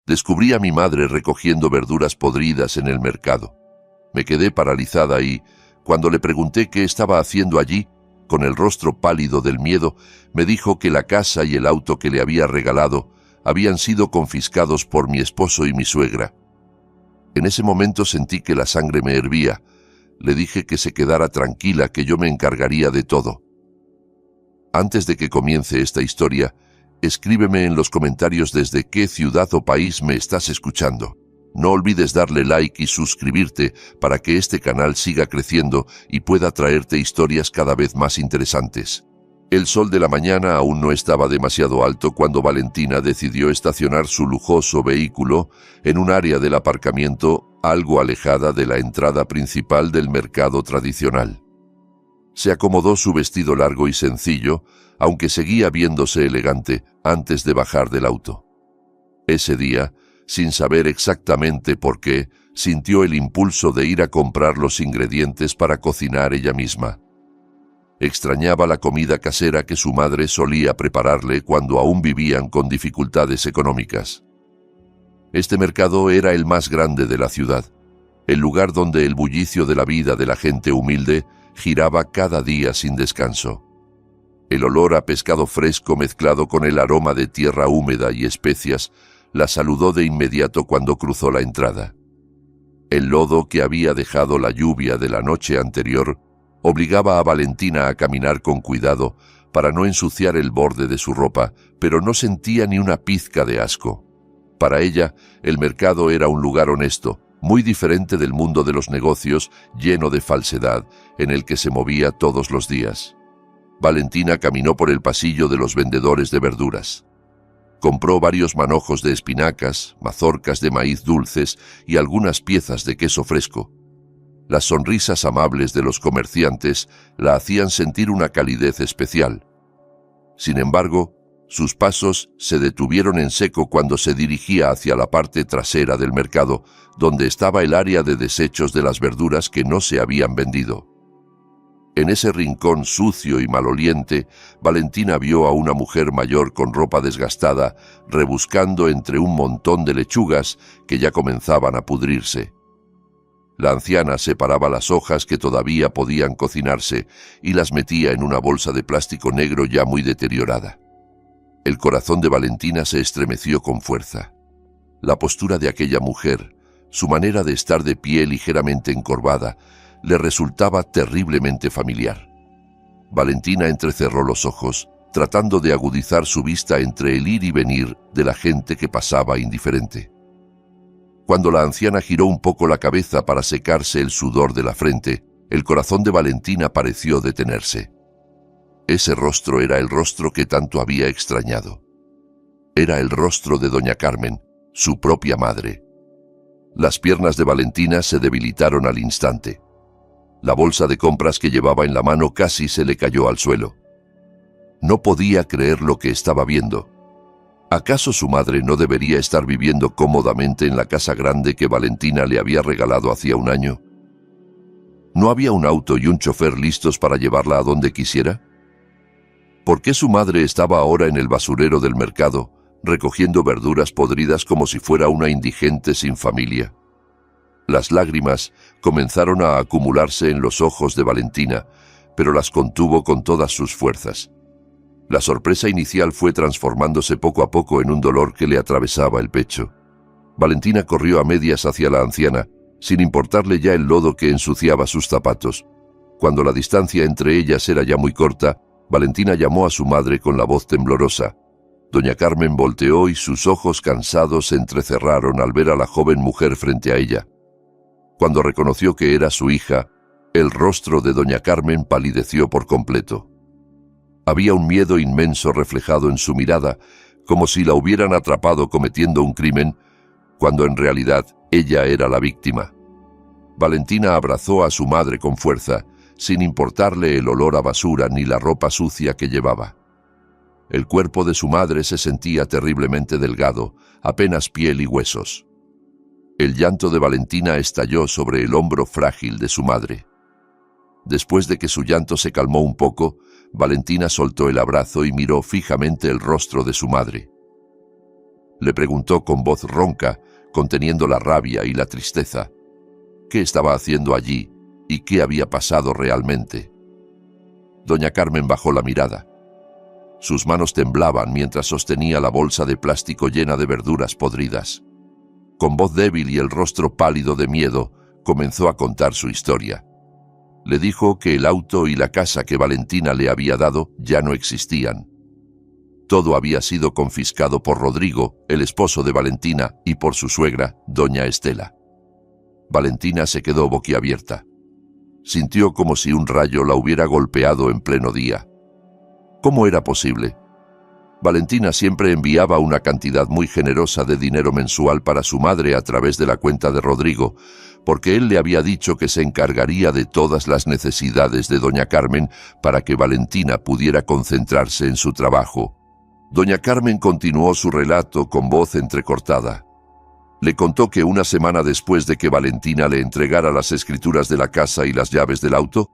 Descubrí a mi madre recogiendo verduras podridas en el mercado. Me quedé paralizada y, cuando le pregunté qué estaba haciendo allí, con el rostro pálido del miedo, me dijo que la casa y el auto que le había regalado habían sido confiscados por mi esposo y mi suegra. En ese momento sentí que la sangre me hervía. Le dije que se quedara tranquila, que yo me encargaría de todo. Antes de que comience esta historia, escríbeme en los comentarios desde qué ciudad o país me estás escuchando. No olvides darle like y suscribirte para que este canal siga creciendo y pueda traerte historias cada vez más interesantes. El sol de la mañana aún no estaba demasiado alto cuando Valentina decidió estacionar su lujoso vehículo en un área del aparcamiento algo alejada de la entrada principal del mercado tradicional. Se acomodó su vestido largo y sencillo, aunque seguía viéndose elegante antes de bajar del auto. Ese día, sin saber exactamente por qué, sintió el impulso de ir a comprar los ingredientes para cocinar ella misma. Extrañaba la comida casera que su madre solía prepararle cuando aún vivían con dificultades económicas. Este mercado era el más grande de la ciudad, el lugar donde el bullicio de la vida de la gente humilde giraba cada día sin descanso. El olor a pescado fresco mezclado con el aroma de tierra húmeda y especias la saludó de inmediato cuando cruzó la entrada. El lodo que había dejado la lluvia de la noche anterior obligaba a Valentina a caminar con cuidado para no ensuciar el borde de su ropa, pero no sentía ni una pizca de asco. Para ella, el mercado era un lugar honesto, muy diferente del mundo de los negocios lleno de falsedad, en el que se movía todos los días. Valentina caminó por el pasillo de los vendedores de verduras. Compró varios manojos de espinacas, mazorcas de maíz dulces y algunas piezas de queso fresco. Las sonrisas amables de los comerciantes la hacían sentir una calidez especial. Sin embargo, sus pasos se detuvieron en seco cuando se dirigía hacia la parte trasera del mercado, donde estaba el área de desechos de las verduras que no se habían vendido. En ese rincón sucio y maloliente, Valentina vio a una mujer mayor con ropa desgastada, rebuscando entre un montón de lechugas que ya comenzaban a pudrirse. La anciana separaba las hojas que todavía podían cocinarse y las metía en una bolsa de plástico negro ya muy deteriorada. El corazón de Valentina se estremeció con fuerza. La postura de aquella mujer, su manera de estar de pie ligeramente encorvada, le resultaba terriblemente familiar. Valentina entrecerró los ojos, tratando de agudizar su vista entre el ir y venir de la gente que pasaba indiferente. Cuando la anciana giró un poco la cabeza para secarse el sudor de la frente, el corazón de Valentina pareció detenerse. Ese rostro era el rostro que tanto había extrañado. Era el rostro de doña Carmen, su propia madre. Las piernas de Valentina se debilitaron al instante. La bolsa de compras que llevaba en la mano casi se le cayó al suelo. No podía creer lo que estaba viendo. ¿Acaso su madre no debería estar viviendo cómodamente en la casa grande que Valentina le había regalado hacía un año? ¿No había un auto y un chofer listos para llevarla a donde quisiera? ¿Por qué su madre estaba ahora en el basurero del mercado, recogiendo verduras podridas como si fuera una indigente sin familia? Las lágrimas comenzaron a acumularse en los ojos de Valentina, pero las contuvo con todas sus fuerzas. La sorpresa inicial fue transformándose poco a poco en un dolor que le atravesaba el pecho. Valentina corrió a medias hacia la anciana, sin importarle ya el lodo que ensuciaba sus zapatos. Cuando la distancia entre ellas era ya muy corta, Valentina llamó a su madre con la voz temblorosa. Doña Carmen volteó y sus ojos cansados se entrecerraron al ver a la joven mujer frente a ella. Cuando reconoció que era su hija, el rostro de doña Carmen palideció por completo. Había un miedo inmenso reflejado en su mirada, como si la hubieran atrapado cometiendo un crimen, cuando en realidad ella era la víctima. Valentina abrazó a su madre con fuerza, sin importarle el olor a basura ni la ropa sucia que llevaba. El cuerpo de su madre se sentía terriblemente delgado, apenas piel y huesos. El llanto de Valentina estalló sobre el hombro frágil de su madre. Después de que su llanto se calmó un poco, Valentina soltó el abrazo y miró fijamente el rostro de su madre. Le preguntó con voz ronca, conteniendo la rabia y la tristeza. ¿Qué estaba haciendo allí y qué había pasado realmente? Doña Carmen bajó la mirada. Sus manos temblaban mientras sostenía la bolsa de plástico llena de verduras podridas. Con voz débil y el rostro pálido de miedo, comenzó a contar su historia. Le dijo que el auto y la casa que Valentina le había dado ya no existían. Todo había sido confiscado por Rodrigo, el esposo de Valentina, y por su suegra, doña Estela. Valentina se quedó boquiabierta. Sintió como si un rayo la hubiera golpeado en pleno día. ¿Cómo era posible? Valentina siempre enviaba una cantidad muy generosa de dinero mensual para su madre a través de la cuenta de Rodrigo, porque él le había dicho que se encargaría de todas las necesidades de doña Carmen para que Valentina pudiera concentrarse en su trabajo. Doña Carmen continuó su relato con voz entrecortada. Le contó que una semana después de que Valentina le entregara las escrituras de la casa y las llaves del auto,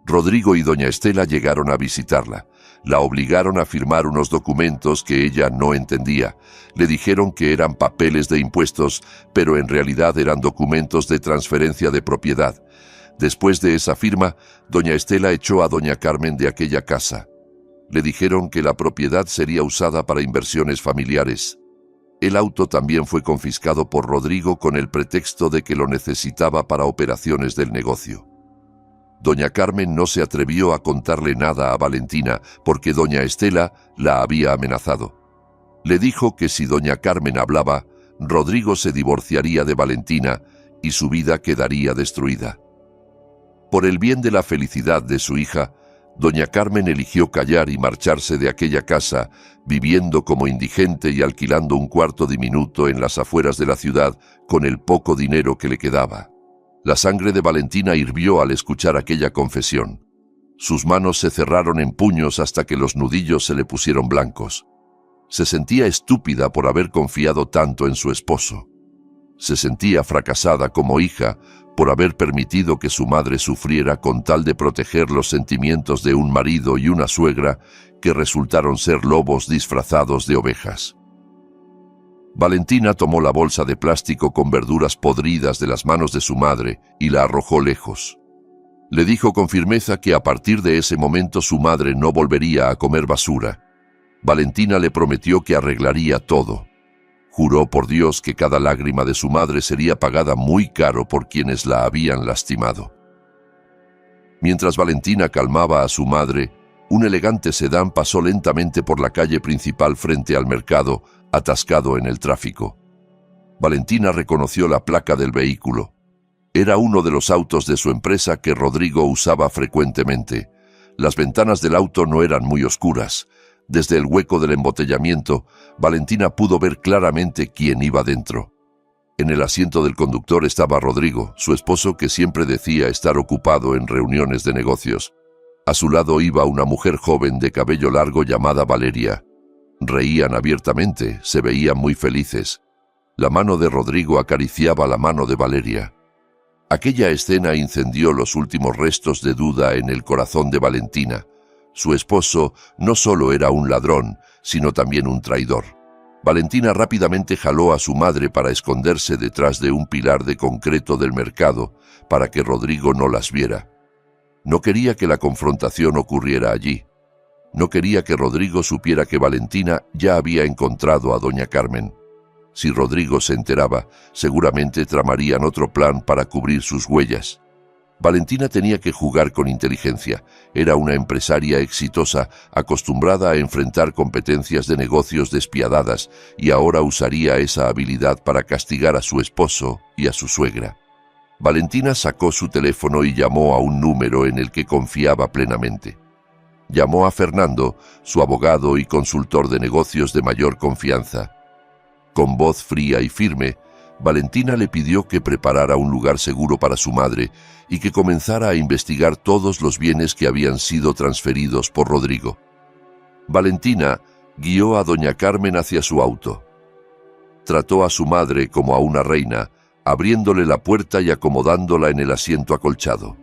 Rodrigo y doña Estela llegaron a visitarla. La obligaron a firmar unos documentos que ella no entendía. Le dijeron que eran papeles de impuestos, pero en realidad eran documentos de transferencia de propiedad. Después de esa firma, doña Estela echó a doña Carmen de aquella casa. Le dijeron que la propiedad sería usada para inversiones familiares. El auto también fue confiscado por Rodrigo con el pretexto de que lo necesitaba para operaciones del negocio. Doña Carmen no se atrevió a contarle nada a Valentina porque doña Estela la había amenazado. Le dijo que si doña Carmen hablaba, Rodrigo se divorciaría de Valentina y su vida quedaría destruida. Por el bien de la felicidad de su hija, doña Carmen eligió callar y marcharse de aquella casa, viviendo como indigente y alquilando un cuarto diminuto en las afueras de la ciudad con el poco dinero que le quedaba. La sangre de Valentina hirvió al escuchar aquella confesión. Sus manos se cerraron en puños hasta que los nudillos se le pusieron blancos. Se sentía estúpida por haber confiado tanto en su esposo. Se sentía fracasada como hija por haber permitido que su madre sufriera con tal de proteger los sentimientos de un marido y una suegra que resultaron ser lobos disfrazados de ovejas. Valentina tomó la bolsa de plástico con verduras podridas de las manos de su madre y la arrojó lejos. Le dijo con firmeza que a partir de ese momento su madre no volvería a comer basura. Valentina le prometió que arreglaría todo. Juró por Dios que cada lágrima de su madre sería pagada muy caro por quienes la habían lastimado. Mientras Valentina calmaba a su madre, un elegante sedán pasó lentamente por la calle principal frente al mercado, atascado en el tráfico. Valentina reconoció la placa del vehículo. Era uno de los autos de su empresa que Rodrigo usaba frecuentemente. Las ventanas del auto no eran muy oscuras. Desde el hueco del embotellamiento, Valentina pudo ver claramente quién iba dentro. En el asiento del conductor estaba Rodrigo, su esposo, que siempre decía estar ocupado en reuniones de negocios. A su lado iba una mujer joven de cabello largo llamada Valeria. Reían abiertamente, se veían muy felices. La mano de Rodrigo acariciaba la mano de Valeria. Aquella escena incendió los últimos restos de duda en el corazón de Valentina. Su esposo no solo era un ladrón, sino también un traidor. Valentina rápidamente jaló a su madre para esconderse detrás de un pilar de concreto del mercado, para que Rodrigo no las viera. No quería que la confrontación ocurriera allí. No quería que Rodrigo supiera que Valentina ya había encontrado a doña Carmen. Si Rodrigo se enteraba, seguramente tramarían otro plan para cubrir sus huellas. Valentina tenía que jugar con inteligencia. Era una empresaria exitosa, acostumbrada a enfrentar competencias de negocios despiadadas, y ahora usaría esa habilidad para castigar a su esposo y a su suegra. Valentina sacó su teléfono y llamó a un número en el que confiaba plenamente. Llamó a Fernando, su abogado y consultor de negocios de mayor confianza. Con voz fría y firme, Valentina le pidió que preparara un lugar seguro para su madre y que comenzara a investigar todos los bienes que habían sido transferidos por Rodrigo. Valentina guió a doña Carmen hacia su auto. Trató a su madre como a una reina, abriéndole la puerta y acomodándola en el asiento acolchado.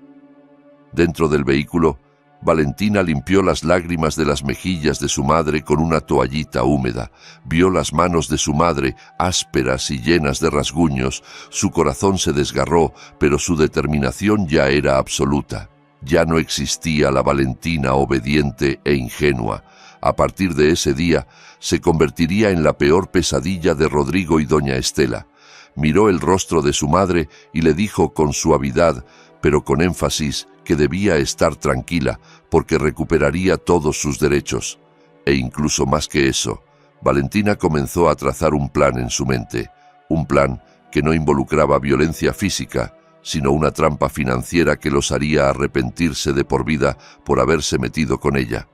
Dentro del vehículo, Valentina limpió las lágrimas de las mejillas de su madre con una toallita húmeda. Vio las manos de su madre, ásperas y llenas de rasguños. Su corazón se desgarró, pero su determinación ya era absoluta. Ya no existía la Valentina obediente e ingenua. A partir de ese día, se convertiría en la peor pesadilla de Rodrigo y doña Estela. Miró el rostro de su madre y le dijo con suavidad, pero con énfasis, que debía estar tranquila, porque recuperaría todos sus derechos. E incluso más que eso, Valentina comenzó a trazar un plan en su mente, un plan que no involucraba violencia física, sino una trampa financiera que los haría arrepentirse de por vida por haberse metido con ella.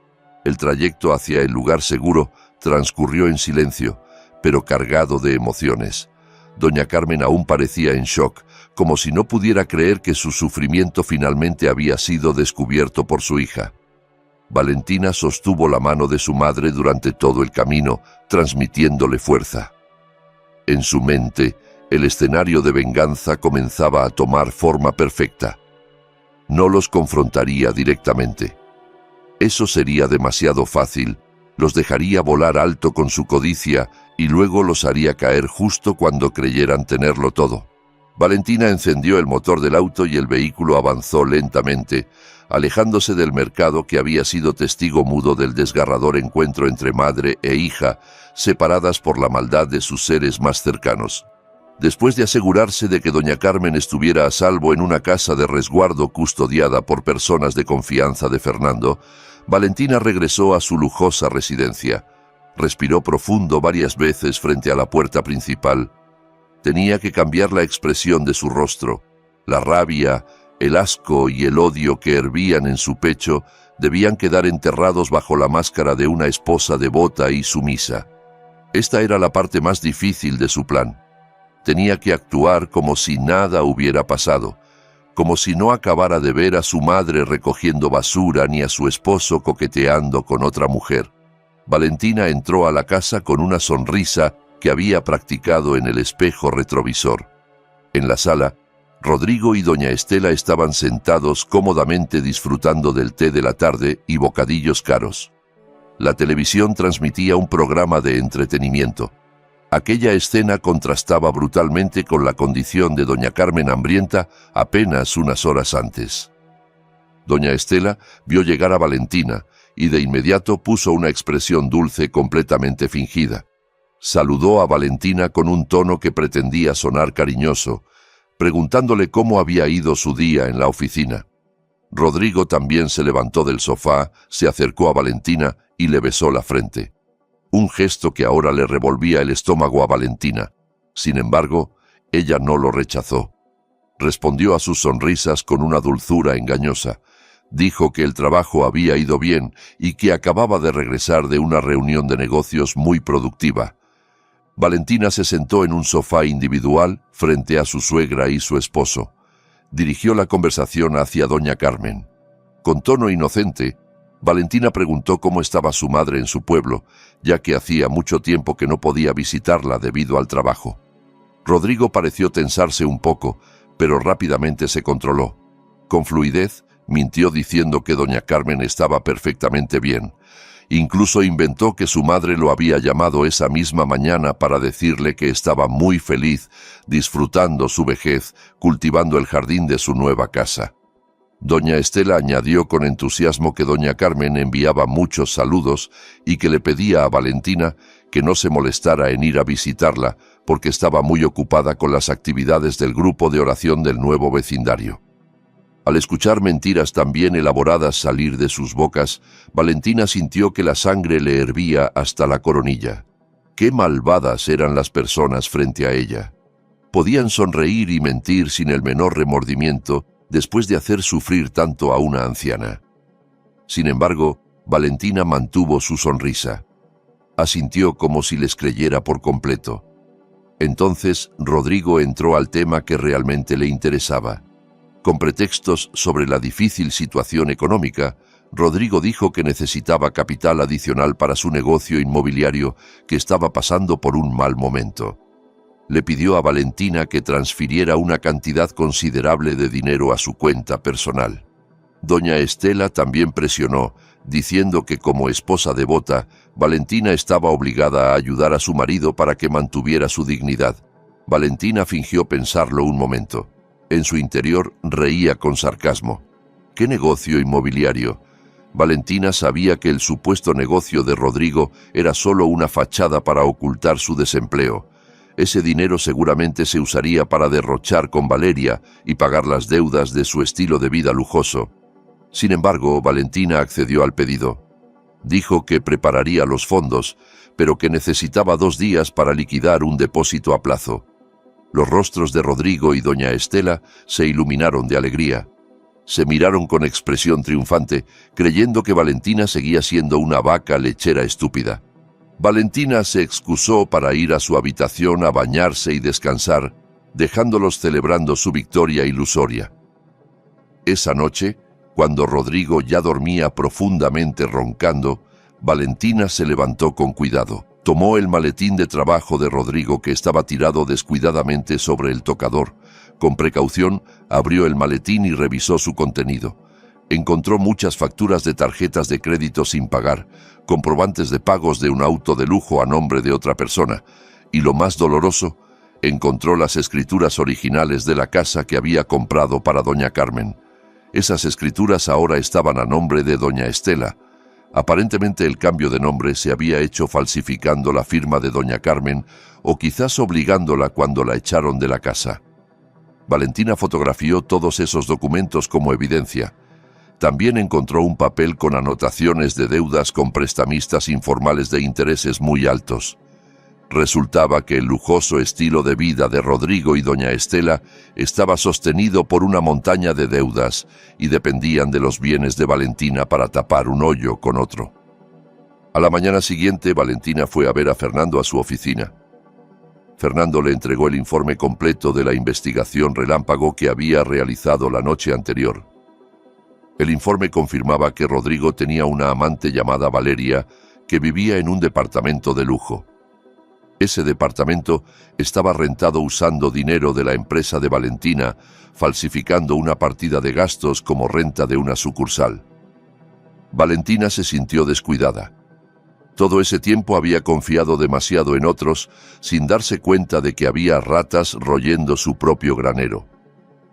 El trayecto hacia el lugar seguro transcurrió en silencio, pero cargado de emociones. Doña Carmen aún parecía en shock, como si no pudiera creer que su sufrimiento finalmente había sido descubierto por su hija. Valentina sostuvo la mano de su madre durante todo el camino, transmitiéndole fuerza. En su mente, el escenario de venganza comenzaba a tomar forma perfecta. No los confrontaría directamente. Eso sería demasiado fácil. Los dejaría volar alto con su codicia y luego los haría caer justo cuando creyeran tenerlo todo. Valentina encendió el motor del auto y el vehículo avanzó lentamente, alejándose del mercado que había sido testigo mudo del desgarrador encuentro entre madre e hija, separadas por la maldad de sus seres más cercanos. Después de asegurarse de que doña Carmen estuviera a salvo en una casa de resguardo custodiada por personas de confianza de Fernando, Valentina regresó a su lujosa residencia. Respiró profundo varias veces frente a la puerta principal. Tenía que cambiar la expresión de su rostro. La rabia, el asco y el odio que hervían en su pecho debían quedar enterrados bajo la máscara de una esposa devota y sumisa. Esta era la parte más difícil de su plan. Tenía que actuar como si nada hubiera pasado, como si no acabara de ver a su madre recogiendo basura ni a su esposo coqueteando con otra mujer. Valentina entró a la casa con una sonrisa que había practicado en el espejo retrovisor. En la sala, Rodrigo y doña Estela estaban sentados cómodamente disfrutando del té de la tarde y bocadillos caros. La televisión transmitía un programa de entretenimiento. Aquella escena contrastaba brutalmente con la condición de doña Carmen hambrienta apenas unas horas antes. Doña Estela vio llegar a Valentina y de inmediato puso una expresión dulce completamente fingida. Saludó a Valentina con un tono que pretendía sonar cariñoso, preguntándole cómo había ido su día en la oficina. Rodrigo también se levantó del sofá, se acercó a Valentina y le besó la frente. Un gesto que ahora le revolvía el estómago a Valentina. Sin embargo, ella no lo rechazó. Respondió a sus sonrisas con una dulzura engañosa. Dijo que el trabajo había ido bien y que acababa de regresar de una reunión de negocios muy productiva. Valentina se sentó en un sofá individual frente a su suegra y su esposo. Dirigió la conversación hacia doña Carmen. Con tono inocente, Valentina preguntó cómo estaba su madre en su pueblo, ya que hacía mucho tiempo que no podía visitarla debido al trabajo. Rodrigo pareció tensarse un poco, pero rápidamente se controló. Con fluidez, mintió diciendo que doña Carmen estaba perfectamente bien. Incluso inventó que su madre lo había llamado esa misma mañana para decirle que estaba muy feliz, disfrutando su vejez, cultivando el jardín de su nueva casa. Doña Estela añadió con entusiasmo que doña Carmen enviaba muchos saludos y que le pedía a Valentina que no se molestara en ir a visitarla porque estaba muy ocupada con las actividades del grupo de oración del nuevo vecindario. Al escuchar mentiras tan bien elaboradas salir de sus bocas, Valentina sintió que la sangre le hervía hasta la coronilla. Qué malvadas eran las personas frente a ella. Podían sonreír y mentir sin el menor remordimiento después de hacer sufrir tanto a una anciana. Sin embargo, Valentina mantuvo su sonrisa. Asintió como si les creyera por completo. Entonces, Rodrigo entró al tema que realmente le interesaba. Con pretextos sobre la difícil situación económica, Rodrigo dijo que necesitaba capital adicional para su negocio inmobiliario que estaba pasando por un mal momento. Le pidió a Valentina que transfiriera una cantidad considerable de dinero a su cuenta personal. Doña Estela también presionó, diciendo que como esposa devota, Valentina estaba obligada a ayudar a su marido para que mantuviera su dignidad. Valentina fingió pensarlo un momento. En su interior reía con sarcasmo. ¿Qué negocio inmobiliario? Valentina sabía que el supuesto negocio de Rodrigo era solo una fachada para ocultar su desempleo. Ese dinero seguramente se usaría para derrochar con Valeria y pagar las deudas de su estilo de vida lujoso. Sin embargo, Valentina accedió al pedido. Dijo que prepararía los fondos, pero que necesitaba 2 días para liquidar un depósito a plazo. Los rostros de Rodrigo y doña Estela se iluminaron de alegría. Se miraron con expresión triunfante, creyendo que Valentina seguía siendo una vaca lechera estúpida. Valentina se excusó para ir a su habitación a bañarse y descansar, dejándolos celebrando su victoria ilusoria. Esa noche, cuando Rodrigo ya dormía profundamente roncando, Valentina se levantó con cuidado. Tomó el maletín de trabajo de Rodrigo que estaba tirado descuidadamente sobre el tocador. Con precaución, abrió el maletín y revisó su contenido. Encontró muchas facturas de tarjetas de crédito sin pagar, comprobantes de pagos de un auto de lujo a nombre de otra persona, y lo más doloroso, encontró las escrituras originales de la casa que había comprado para doña Carmen. Esas escrituras ahora estaban a nombre de doña Estela. Aparentemente el cambio de nombre se había hecho falsificando la firma de doña Carmen o quizás obligándola cuando la echaron de la casa. Valentina fotografió todos esos documentos como evidencia. También encontró un papel con anotaciones de deudas con prestamistas informales de intereses muy altos. Resultaba que el lujoso estilo de vida de Rodrigo y doña Estela estaba sostenido por una montaña de deudas y dependían de los bienes de Valentina para tapar un hoyo con otro. A la mañana siguiente, Valentina fue a ver a Fernando a su oficina. Fernando le entregó el informe completo de la investigación relámpago que había realizado la noche anterior. El informe confirmaba que Rodrigo tenía una amante llamada Valeria que vivía en un departamento de lujo. Ese departamento estaba rentado usando dinero de la empresa de Valentina, falsificando una partida de gastos como renta de una sucursal. Valentina se sintió descuidada. Todo ese tiempo había confiado demasiado en otros, sin darse cuenta de que había ratas royendo su propio granero.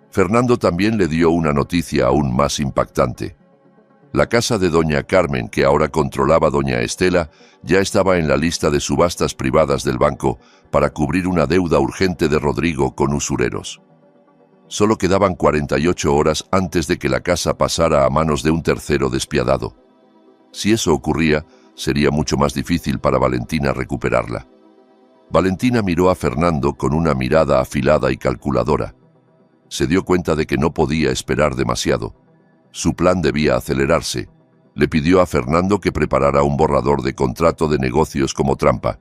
Fernando también le dio una noticia aún más impactante. La casa de doña Carmen, que ahora controlaba doña Estela, ya estaba en la lista de subastas privadas del banco para cubrir una deuda urgente de Rodrigo con usureros. Solo quedaban 48 horas antes de que la casa pasara a manos de un tercero despiadado. Si eso ocurría, sería mucho más difícil para Valentina recuperarla. Valentina miró a Fernando con una mirada afilada y calculadora. Se dio cuenta de que no podía esperar demasiado. Su plan debía acelerarse. Le pidió a Fernando que preparara un borrador de contrato de negocios como trampa.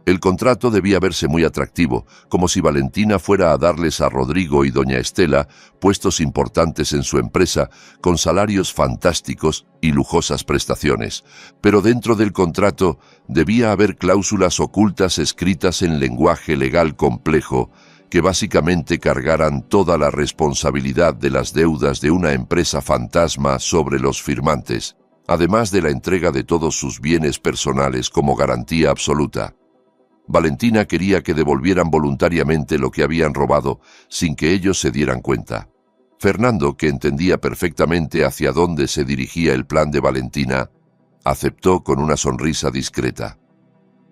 El contrato debía verse muy atractivo, como si Valentina fuera a darles a Rodrigo y doña Estela puestos importantes en su empresa, con salarios fantásticos y lujosas prestaciones. Pero dentro del contrato debía haber cláusulas ocultas escritas en lenguaje legal complejo, que básicamente cargaran toda la responsabilidad de las deudas de una empresa fantasma sobre los firmantes, además de la entrega de todos sus bienes personales como garantía absoluta. Valentina quería que devolvieran voluntariamente lo que habían robado, sin que ellos se dieran cuenta. Fernando, que entendía perfectamente hacia dónde se dirigía el plan de Valentina, aceptó con una sonrisa discreta.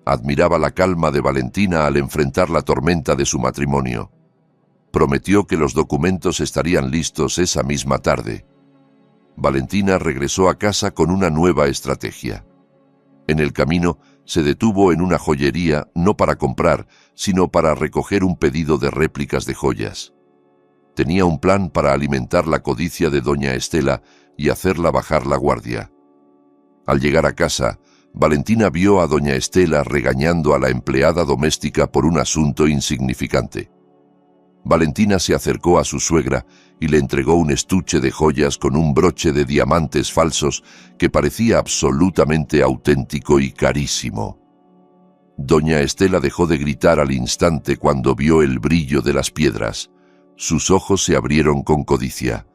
Admiraba la calma de Valentina al enfrentar la tormenta de su matrimonio. Prometió que los documentos estarían listos esa misma tarde. Valentina regresó a casa con una nueva estrategia. En el camino, se detuvo en una joyería no para comprar, sino para recoger un pedido de réplicas de joyas. Tenía un plan para alimentar la codicia de doña Estela y hacerla bajar la guardia. Al llegar a casa, Valentina vio a doña Estela regañando a la empleada doméstica por un asunto insignificante. Valentina se acercó a su suegra y le entregó un estuche de joyas con un broche de diamantes falsos que parecía absolutamente auténtico y carísimo. Doña Estela dejó de gritar al instante cuando vio el brillo de las piedras. Sus ojos se abrieron con codicia.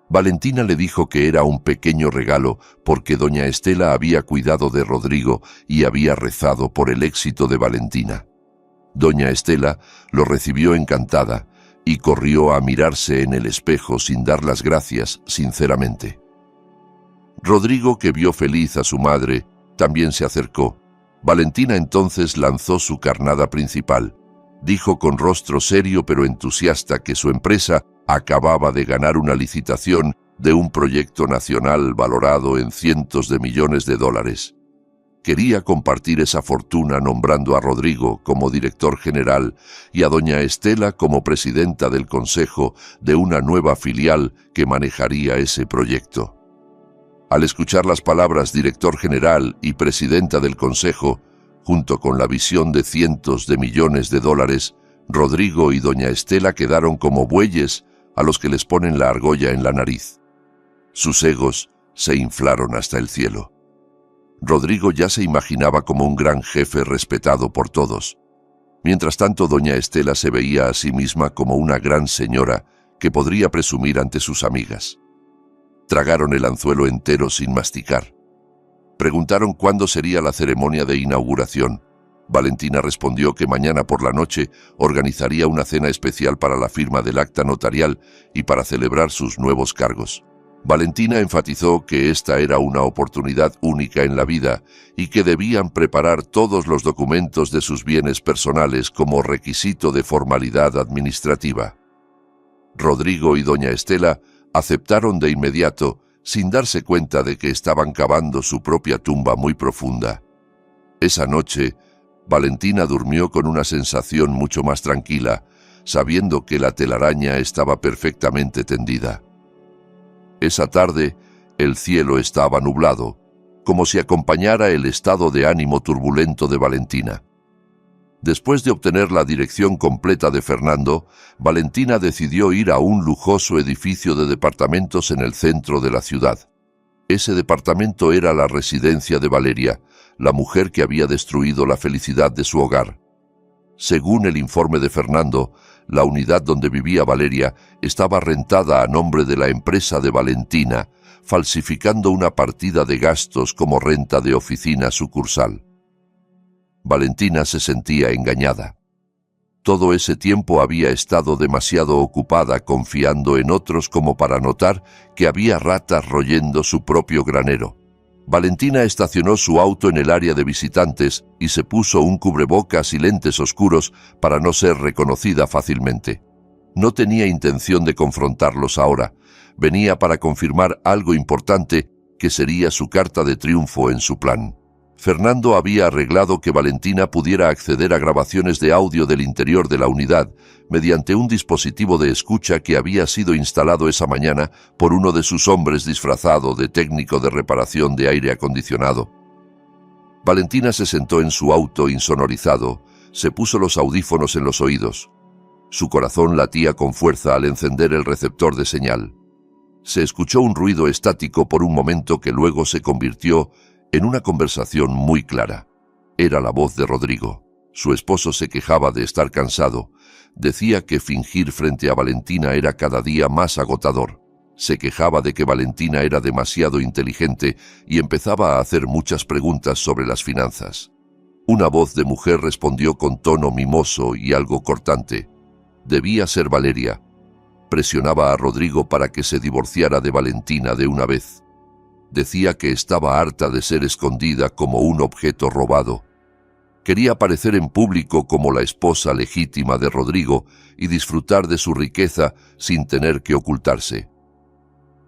Valentina le dijo que era un pequeño regalo porque doña Estela había cuidado de Rodrigo y había rezado por el éxito de Valentina. Doña Estela lo recibió encantada y corrió a mirarse en el espejo sin dar las gracias sinceramente. Rodrigo, que vio feliz a su madre, también se acercó. Valentina entonces lanzó su carnada principal. Dijo con rostro serio pero entusiasta que su empresa acababa de ganar una licitación de un proyecto nacional valorado en cientos de millones de dólares. Quería compartir esa fortuna nombrando a Rodrigo como director general y a doña Estela como presidenta del consejo de una nueva filial que manejaría ese proyecto. Al escuchar las palabras director general y presidenta del consejo, junto con la visión de cientos de millones de dólares, Rodrigo y doña Estela quedaron como bueyes a los que les ponen la argolla en la nariz. Sus egos se inflaron hasta el cielo. Rodrigo ya se imaginaba como un gran jefe respetado por todos. Mientras tanto, doña Estela se veía a sí misma como una gran señora que podría presumir ante sus amigas. Tragaron el anzuelo entero sin masticar. Preguntaron cuándo sería la ceremonia de inauguración. Valentina respondió que mañana por la noche organizaría una cena especial para la firma del acta notarial y para celebrar sus nuevos cargos. Valentina enfatizó que esta era una oportunidad única en la vida y que debían preparar todos los documentos de sus bienes personales como requisito de formalidad administrativa. Rodrigo y doña Estela aceptaron de inmediato, sin darse cuenta de que estaban cavando su propia tumba muy profunda. Esa noche, Valentina durmió con una sensación mucho más tranquila, sabiendo que la telaraña estaba perfectamente tendida. Esa tarde, el cielo estaba nublado, como si acompañara el estado de ánimo turbulento de Valentina. Después de obtener la dirección completa de Fernando, Valentina decidió ir a un lujoso edificio de departamentos en el centro de la ciudad. Ese departamento era la residencia de Valeria, la mujer que había destruido la felicidad de su hogar. Según el informe de Fernando, la unidad donde vivía Valeria estaba rentada a nombre de la empresa de Valentina, falsificando una partida de gastos como renta de oficina sucursal. Valentina se sentía engañada. Todo ese tiempo había estado demasiado ocupada confiando en otros como para notar que había ratas royendo su propio granero. Valentina estacionó su auto en el área de visitantes y se puso un cubrebocas y lentes oscuros para no ser reconocida fácilmente. No tenía intención de confrontarlos ahora. Venía para confirmar algo importante que sería su carta de triunfo en su plan. Fernando había arreglado que Valentina pudiera acceder a grabaciones de audio del interior de la unidad mediante un dispositivo de escucha que había sido instalado esa mañana por uno de sus hombres disfrazado de técnico de reparación de aire acondicionado. Valentina se sentó en su auto insonorizado, se puso los audífonos en los oídos. Su corazón latía con fuerza al encender el receptor de señal. Se escuchó un ruido estático por un momento que luego se convirtió en una conversación muy clara. Era la voz de Rodrigo. Su esposo se quejaba de estar cansado. Decía que fingir frente a Valentina era cada día más agotador. Se quejaba de que Valentina era demasiado inteligente y empezaba a hacer muchas preguntas sobre las finanzas. Una voz de mujer respondió con tono mimoso y algo cortante. Debía ser Valeria. Presionaba a Rodrigo para que se divorciara de Valentina de una vez. Decía que estaba harta de ser escondida como un objeto robado. Quería aparecer en público como la esposa legítima de Rodrigo y disfrutar de su riqueza sin tener que ocultarse.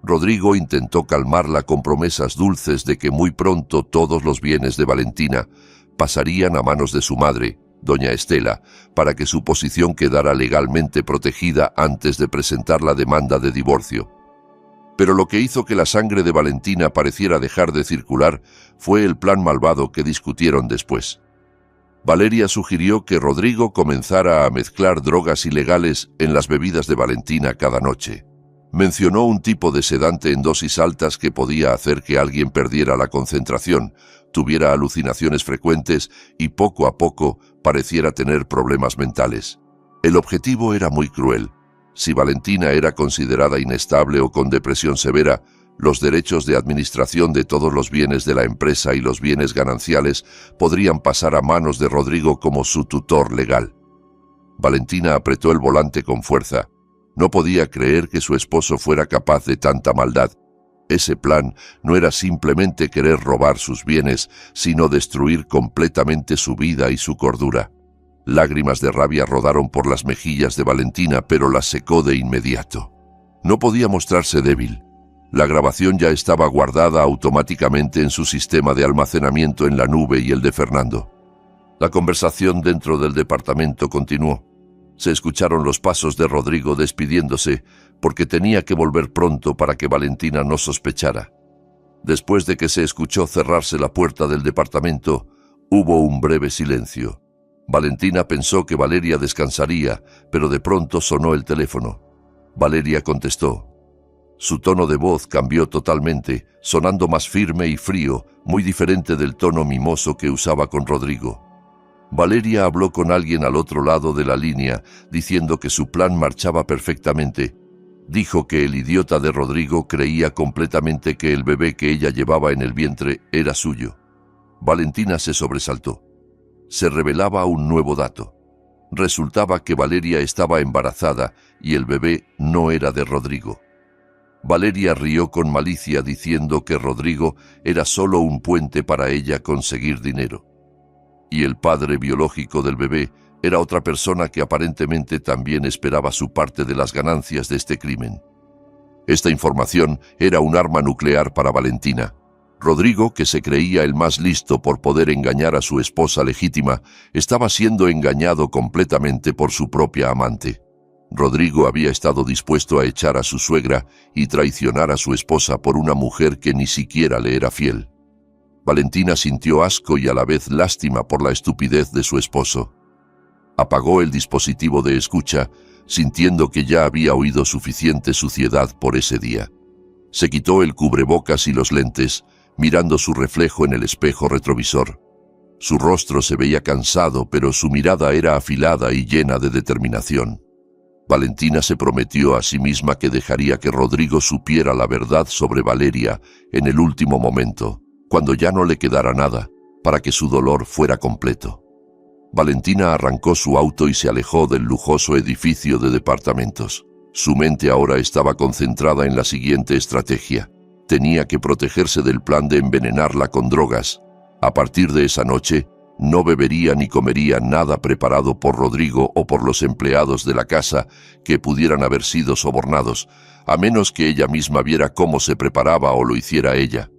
Rodrigo intentó calmarla con promesas dulces de que muy pronto todos los bienes de Valentina pasarían a manos de su madre, doña Estela, para que su posición quedara legalmente protegida antes de presentar la demanda de divorcio. Pero lo que hizo que la sangre de Valentina pareciera dejar de circular fue el plan malvado que discutieron después. Valeria sugirió que Rodrigo comenzara a mezclar drogas ilegales en las bebidas de Valentina cada noche. Mencionó un tipo de sedante en dosis altas que podía hacer que alguien perdiera la concentración, tuviera alucinaciones frecuentes y poco a poco pareciera tener problemas mentales. El objetivo era muy cruel. Si Valentina era considerada inestable o con depresión severa, los derechos de administración de todos los bienes de la empresa y los bienes gananciales podrían pasar a manos de Rodrigo como su tutor legal. Valentina apretó el volante con fuerza. No podía creer que su esposo fuera capaz de tanta maldad. Ese plan no era simplemente querer robar sus bienes, sino destruir completamente su vida y su cordura. Lágrimas de rabia rodaron por las mejillas de Valentina, pero las secó de inmediato. No podía mostrarse débil. La grabación ya estaba guardada automáticamente en su sistema de almacenamiento en la nube y el de Fernando. La conversación dentro del departamento continuó. Se escucharon los pasos de Rodrigo despidiéndose porque tenía que volver pronto para que Valentina no sospechara. Después de que se escuchó cerrarse la puerta del departamento, hubo un breve silencio. Valentina pensó que Valeria descansaría, pero de pronto sonó el teléfono. Valeria contestó. Su tono de voz cambió totalmente, sonando más firme y frío, muy diferente del tono mimoso que usaba con Rodrigo. Valeria habló con alguien al otro lado de la línea, diciendo que su plan marchaba perfectamente. Dijo que el idiota de Rodrigo creía completamente que el bebé que ella llevaba en el vientre era suyo. Valentina se sobresaltó. Se revelaba un nuevo dato. Resultaba que Valeria estaba embarazada y el bebé no era de Rodrigo. Valeria rió con malicia diciendo que Rodrigo era solo un puente para ella conseguir dinero. Y el padre biológico del bebé era otra persona que aparentemente también esperaba su parte de las ganancias de este crimen. Esta información era un arma nuclear para Valentina. Rodrigo, que se creía el más listo por poder engañar a su esposa legítima, estaba siendo engañado completamente por su propia amante. Rodrigo había estado dispuesto a echar a su suegra y traicionar a su esposa por una mujer que ni siquiera le era fiel. Valentina sintió asco y a la vez lástima por la estupidez de su esposo. Apagó el dispositivo de escucha, sintiendo que ya había oído suficiente suciedad por ese día. Se quitó el cubrebocas y los lentes, mirando su reflejo en el espejo retrovisor. Su rostro se veía cansado, pero su mirada era afilada y llena de determinación. Valentina se prometió a sí misma que dejaría que Rodrigo supiera la verdad sobre Valeria en el último momento, cuando ya no le quedara nada, para que su dolor fuera completo. Valentina arrancó su auto y se alejó del lujoso edificio de departamentos. Su mente ahora estaba concentrada en la siguiente estrategia. Tenía que protegerse del plan de envenenarla con drogas. A partir de esa noche, no bebería ni comería nada preparado por Rodrigo o por los empleados de la casa que pudieran haber sido sobornados, a menos que ella misma viera cómo se preparaba o lo hiciera ella.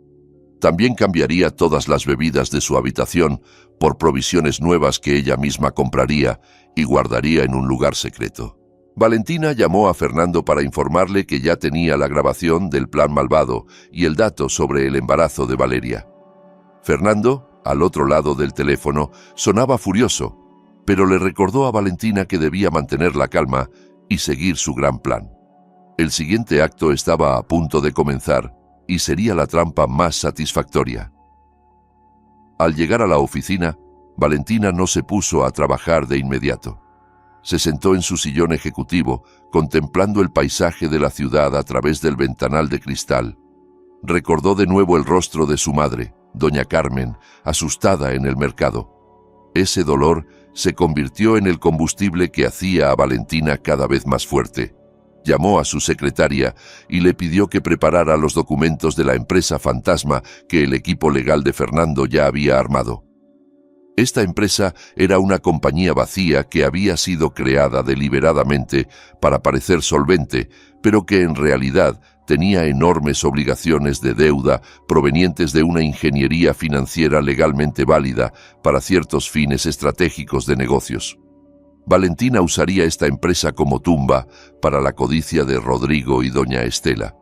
También cambiaría todas las bebidas de su habitación por provisiones nuevas que ella misma compraría y guardaría en un lugar secreto. Valentina llamó a Fernando para informarle que ya tenía la grabación del plan malvado y el dato sobre el embarazo de Valeria. Fernando, al otro lado del teléfono, sonaba furioso, pero le recordó a Valentina que debía mantener la calma y seguir su gran plan. El siguiente acto estaba a punto de comenzar y sería la trampa más satisfactoria. Al llegar a la oficina, Valentina no se puso a trabajar de inmediato. Se sentó en su sillón ejecutivo, contemplando el paisaje de la ciudad a través del ventanal de cristal. Recordó de nuevo el rostro de su madre, doña Carmen, asustada en el mercado. Ese dolor se convirtió en el combustible que hacía a Valentina cada vez más fuerte. Llamó a su secretaria y le pidió que preparara los documentos de la empresa fantasma que el equipo legal de Fernando ya había armado. Esta empresa era una compañía vacía que había sido creada deliberadamente para parecer solvente, pero que en realidad tenía enormes obligaciones de deuda provenientes de una ingeniería financiera legalmente válida para ciertos fines estratégicos de negocios. Valentina usaría esta empresa como tumba para la codicia de Rodrigo y doña Estela.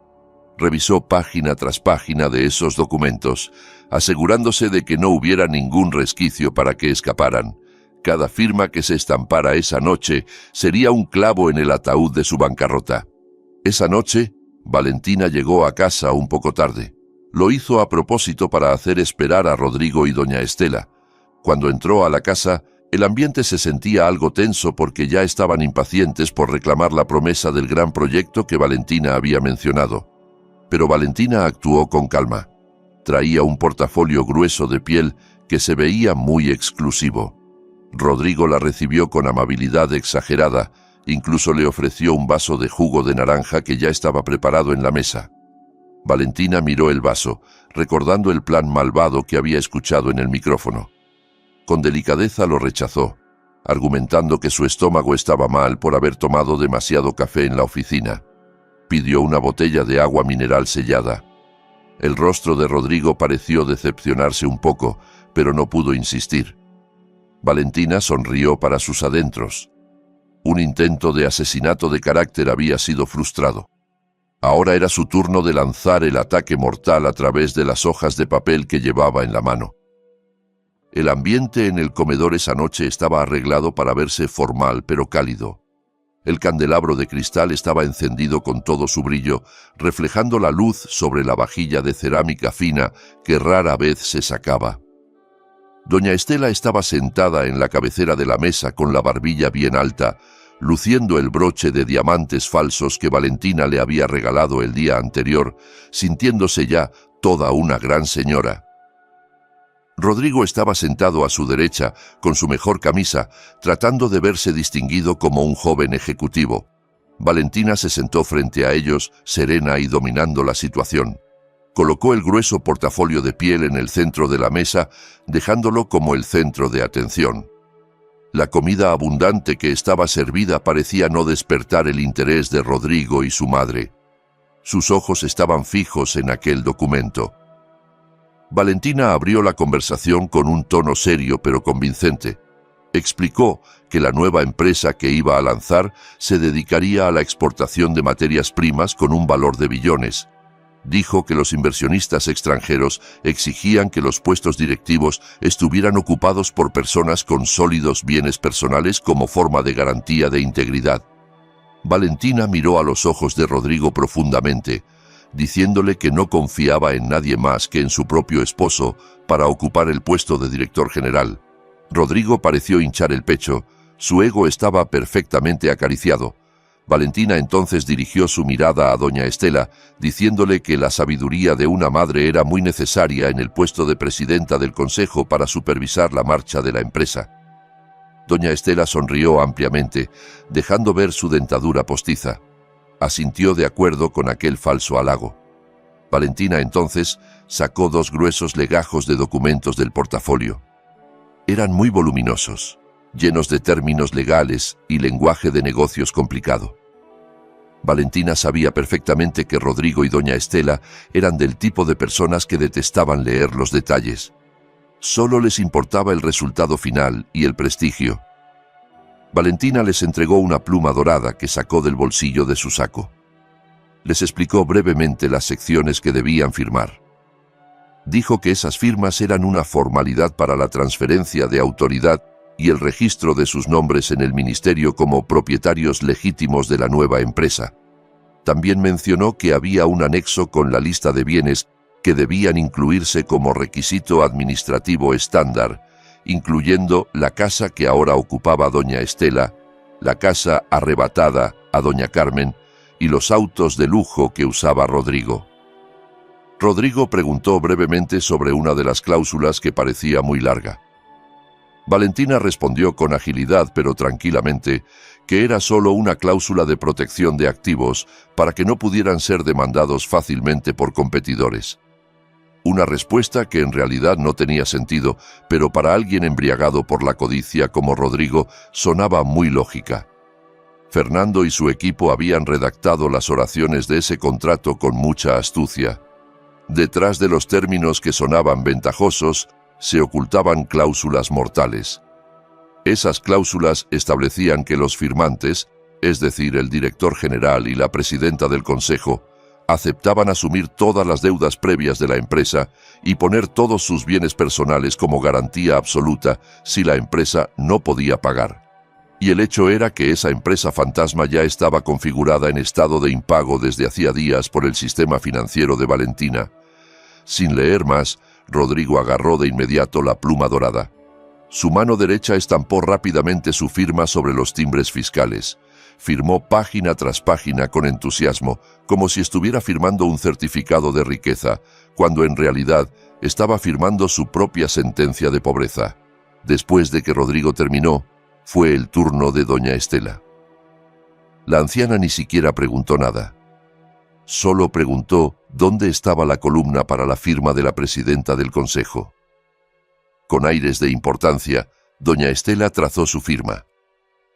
Revisó página tras página de esos documentos, asegurándose de que no hubiera ningún resquicio para que escaparan. Cada firma que se estampara esa noche sería un clavo en el ataúd de su bancarrota. Esa noche, Valentina llegó a casa un poco tarde. Lo hizo a propósito para hacer esperar a Rodrigo y doña Estela. Cuando entró a la casa, El ambiente se sentía algo tenso porque ya estaban impacientes por reclamar la promesa del gran proyecto que Valentina había mencionado. Pero Valentina actuó con calma. Traía un portafolio grueso de piel que se veía muy exclusivo. Rodrigo la recibió con amabilidad exagerada, incluso le ofreció un vaso de jugo de naranja que ya estaba preparado en la mesa. Valentina miró el vaso, recordando el plan malvado que había escuchado en el micrófono. Con delicadeza lo rechazó, argumentando que su estómago estaba mal por haber tomado demasiado café en la oficina. Pidió una botella de agua mineral sellada. El rostro de Rodrigo pareció decepcionarse un poco, pero no pudo insistir. Valentina sonrió para sus adentros. Un intento de asesinato de carácter había sido frustrado. Ahora era su turno de lanzar el ataque mortal a través de las hojas de papel que llevaba en la mano. El ambiente en el comedor esa noche estaba arreglado para verse formal pero cálido. El candelabro de cristal estaba encendido con todo su brillo, reflejando la luz sobre la vajilla de cerámica fina que rara vez se sacaba. Doña Estela estaba sentada en la cabecera de la mesa con la barbilla bien alta, luciendo el broche de diamantes falsos que Valentina le había regalado el día anterior, sintiéndose ya toda una gran señora. Rodrigo estaba sentado a su derecha, con su mejor camisa, tratando de verse distinguido como un joven ejecutivo. Valentina se sentó frente a ellos, serena y dominando la situación. Colocó el grueso portafolio de piel en el centro de la mesa, dejándolo como el centro de atención. La comida abundante que estaba servida parecía no despertar el interés de Rodrigo y su madre. Sus ojos estaban fijos en aquel documento. Valentina abrió la conversación con un tono serio pero convincente. Explicó que la nueva empresa que iba a lanzar se dedicaría a la exportación de materias primas con un valor de billones. Dijo que los inversionistas extranjeros exigían que los puestos directivos estuvieran ocupados por personas con sólidos bienes personales como forma de garantía de integridad. Valentina miró a los ojos de Rodrigo profundamente, diciéndole que no confiaba en nadie más que en su propio esposo para ocupar el puesto de director general. Rodrigo pareció hinchar el pecho, su ego estaba perfectamente acariciado. Valentina entonces dirigió su mirada a doña Estela, diciéndole que la sabiduría de una madre era muy necesaria en el puesto de presidenta del consejo para supervisar la marcha de la empresa. Doña Estela sonrió ampliamente, dejando ver su dentadura postiza. Asintió de acuerdo con aquel falso halago. Valentina entonces sacó 2 gruesos legajos de documentos del portafolio. Eran muy voluminosos, llenos de términos legales y lenguaje de negocios complicado. Valentina sabía perfectamente que Rodrigo y doña Estela eran del tipo de personas que detestaban leer los detalles. Solo les importaba el resultado final y el prestigio. Valentina les entregó una pluma dorada que sacó del bolsillo de su saco. Les explicó brevemente las secciones que debían firmar. Dijo que esas firmas eran una formalidad para la transferencia de autoridad y el registro de sus nombres en el ministerio como propietarios legítimos de la nueva empresa. También mencionó que había un anexo con la lista de bienes que debían incluirse como requisito administrativo estándar, incluyendo la casa que ahora ocupaba doña Estela, la casa arrebatada a doña Carmen y los autos de lujo que usaba Rodrigo. Rodrigo preguntó brevemente sobre una de las cláusulas que parecía muy larga. Valentina respondió con agilidad pero tranquilamente que era solo una cláusula de protección de activos para que no pudieran ser demandados fácilmente por competidores. Una respuesta que en realidad no tenía sentido, pero para alguien embriagado por la codicia como Rodrigo sonaba muy lógica. Fernando y su equipo habían redactado las oraciones de ese contrato con mucha astucia. Detrás de los términos que sonaban ventajosos, se ocultaban cláusulas mortales. Esas cláusulas establecían que los firmantes, es decir, el director general y la presidenta del consejo, aceptaban asumir todas las deudas previas de la empresa y poner todos sus bienes personales como garantía absoluta si la empresa no podía pagar. Y el hecho era que esa empresa fantasma ya estaba configurada en estado de impago desde hacía días por el sistema financiero de Valentina. Sin leer más, Rodrigo agarró de inmediato la pluma dorada. Su mano derecha estampó rápidamente su firma sobre los timbres fiscales. Firmó página tras página con entusiasmo, como si estuviera firmando un certificado de riqueza, cuando en realidad estaba firmando su propia sentencia de pobreza. Después de que Rodrigo terminó, fue el turno de doña Estela. La anciana ni siquiera preguntó nada. Solo preguntó dónde estaba la columna para la firma de la presidenta del consejo. Con aires de importancia, doña Estela trazó su firma.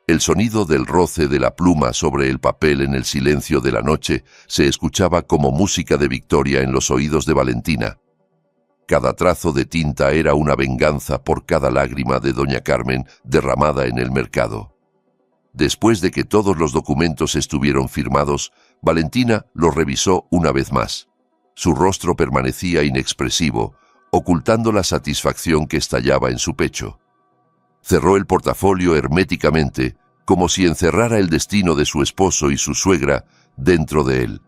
El sonido del roce de la pluma sobre el papel en el silencio de la noche se escuchaba como música de victoria en los oídos de Valentina. Cada trazo de tinta era una venganza por cada lágrima de doña Carmen derramada en el mercado. Después de que todos los documentos estuvieron firmados, Valentina los revisó una vez más. Su rostro permanecía inexpresivo, ocultando la satisfacción que estallaba en su pecho. Cerró el portafolio herméticamente, como si encerrara el destino de su esposo y su suegra dentro de él.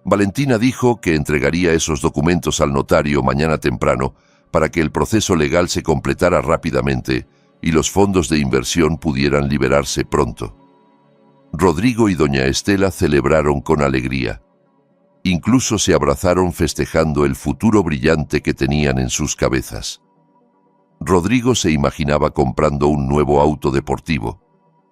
Valentina dijo que entregaría esos documentos al notario mañana temprano para que el proceso legal se completara rápidamente y los fondos de inversión pudieran liberarse pronto. Rodrigo y doña Estela celebraron con alegría. Incluso se abrazaron festejando el futuro brillante que tenían en sus cabezas. Rodrigo se imaginaba comprando un nuevo auto deportivo,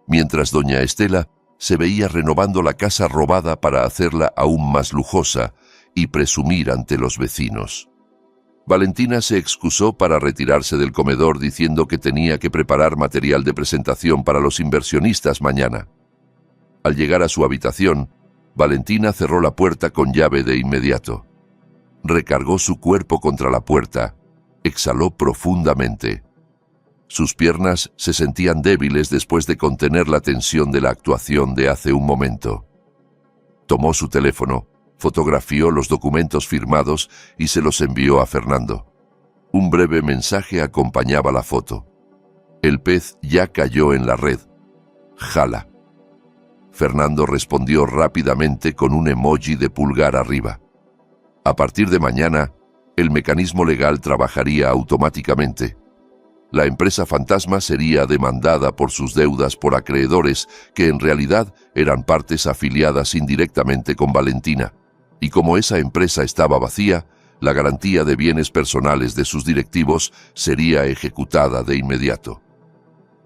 mientras doña Estela se veía renovando la casa robada para hacerla aún más lujosa y presumir ante los vecinos. Valentina se excusó para retirarse del comedor diciendo que tenía que preparar material de presentación para los inversionistas mañana. Al llegar a su habitación, Valentina cerró la puerta con llave de inmediato. Recargó su cuerpo contra la puerta, exhaló profundamente. Sus piernas se sentían débiles después de contener la tensión de la actuación de hace un momento. Tomó su teléfono, fotografió los documentos firmados y se los envió a Fernando. Un breve mensaje acompañaba la foto. El pez ya cayó en la red. Jala. Fernando respondió rápidamente con un emoji de pulgar arriba. A partir de mañana, el mecanismo legal trabajaría automáticamente. La empresa fantasma sería demandada por sus deudas por acreedores que en realidad eran partes afiliadas indirectamente con Valentina, y como esa empresa estaba vacía, la garantía de bienes personales de sus directivos sería ejecutada de inmediato.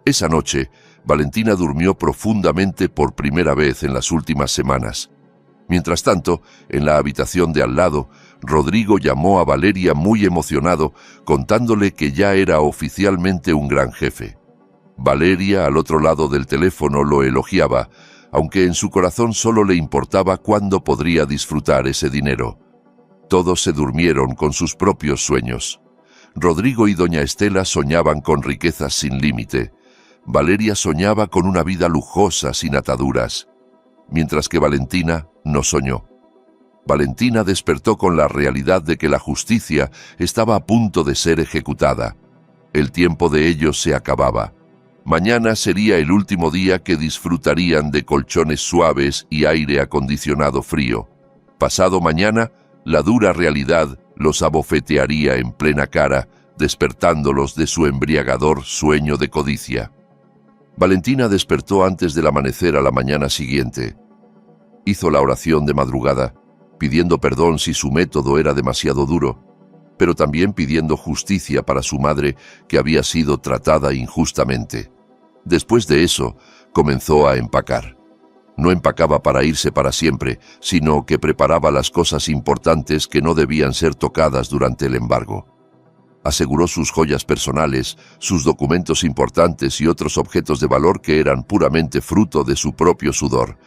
Esa noche, Valentina durmió profundamente por primera vez en las últimas semanas. Mientras tanto, en la habitación de al lado, Rodrigo llamó a Valeria muy emocionado, contándole que ya era oficialmente un gran jefe. Valeria, al otro lado del teléfono, lo elogiaba, aunque en su corazón solo le importaba cuándo podría disfrutar ese dinero. Todos se durmieron con sus propios sueños. Rodrigo y doña Estela soñaban con riquezas sin límite. Valeria soñaba con una vida lujosa sin ataduras, mientras que Valentina no soñó. Valentina despertó con la realidad de que la justicia estaba a punto de ser ejecutada. El tiempo de ellos se acababa. Mañana sería el último día que disfrutarían de colchones suaves y aire acondicionado frío. Pasado mañana, la dura realidad los abofetearía en plena cara, despertándolos de su embriagador sueño de codicia. Valentina despertó antes del amanecer a la mañana siguiente. Hizo la oración de madrugada, pidiendo perdón si su método era demasiado duro, pero también pidiendo justicia para su madre que había sido tratada injustamente. Después de eso, comenzó a empacar. No empacaba para irse para siempre, sino que preparaba las cosas importantes que no debían ser tocadas durante el embargo. Aseguró sus joyas personales, sus documentos importantes y otros objetos de valor que eran puramente fruto de su propio sudor.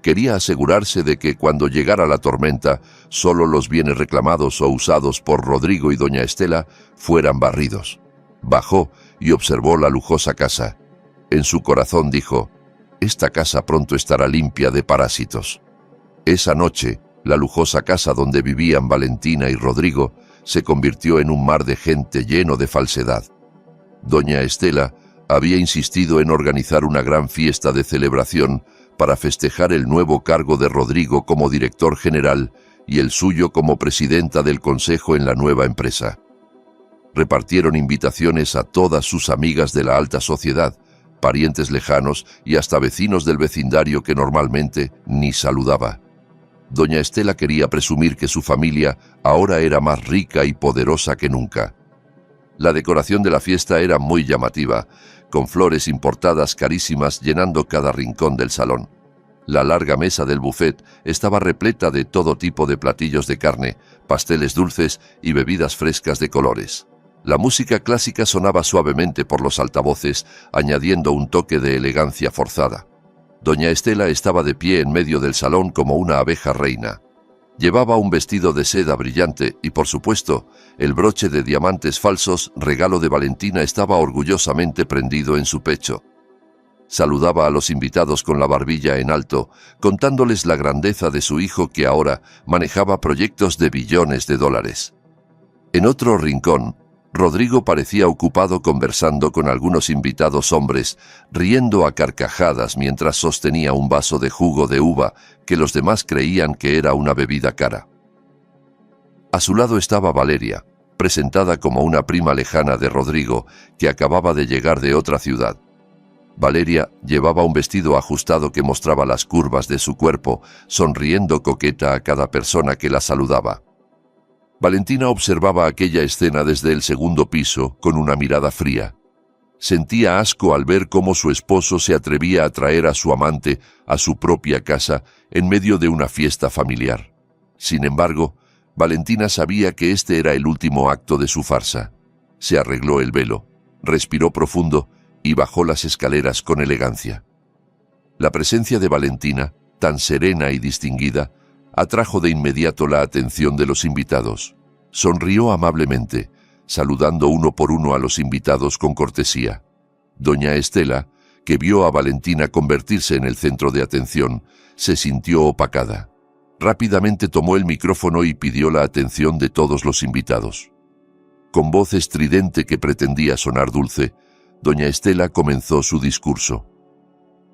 Quería asegurarse de que cuando llegara la tormenta, solo los bienes reclamados o usados por Rodrigo y doña Estela fueran barridos. Bajó y observó la lujosa casa. En su corazón dijo: «Esta casa pronto estará limpia de parásitos». Esa noche, la lujosa casa donde vivían Valentina y Rodrigo se convirtió en un mar de gente lleno de falsedad. Doña Estela había insistido en organizar una gran fiesta de celebración para festejar el nuevo cargo de Rodrigo como director general y el suyo como presidenta del consejo en la nueva empresa. Repartieron invitaciones a todas sus amigas de la alta sociedad, parientes lejanos y hasta vecinos del vecindario que normalmente ni saludaba. Doña Estela quería presumir que su familia ahora era más rica y poderosa que nunca. La decoración de la fiesta era muy llamativa, con flores importadas carísimas llenando cada rincón del salón. La larga mesa del buffet estaba repleta de todo tipo de platillos de carne, pasteles dulces y bebidas frescas de colores. La música clásica sonaba suavemente por los altavoces, añadiendo un toque de elegancia forzada. Doña Estela estaba de pie en medio del salón como una abeja reina. Llevaba un vestido de seda brillante y, por supuesto, el broche de diamantes falsos, regalo de Valentina, estaba orgullosamente prendido en su pecho. Saludaba a los invitados con la barbilla en alto, contándoles la grandeza de su hijo que ahora manejaba proyectos de billones de dólares. En otro rincón, Rodrigo parecía ocupado conversando con algunos invitados hombres, riendo a carcajadas mientras sostenía un vaso de jugo de uva que los demás creían que era una bebida cara. A su lado estaba Valeria, presentada como una prima lejana de Rodrigo, que acababa de llegar de otra ciudad. Valeria llevaba un vestido ajustado que mostraba las curvas de su cuerpo, sonriendo coqueta a cada persona que la saludaba. Valentina observaba aquella escena desde el segundo piso con una mirada fría. Sentía asco al ver cómo su esposo se atrevía a traer a su amante a su propia casa en medio de una fiesta familiar. Sin embargo, Valentina sabía que este era el último acto de su farsa. Se arregló el velo, respiró profundo y bajó las escaleras con elegancia. La presencia de Valentina, tan serena y distinguida, atrajo de inmediato la atención de los invitados. Sonrió amablemente, saludando uno por uno a los invitados con cortesía. Doña Estela, que vio a Valentina convertirse en el centro de atención, se sintió opacada. Rápidamente tomó el micrófono y pidió la atención de todos los invitados. Con voz estridente que pretendía sonar dulce, doña Estela comenzó su discurso.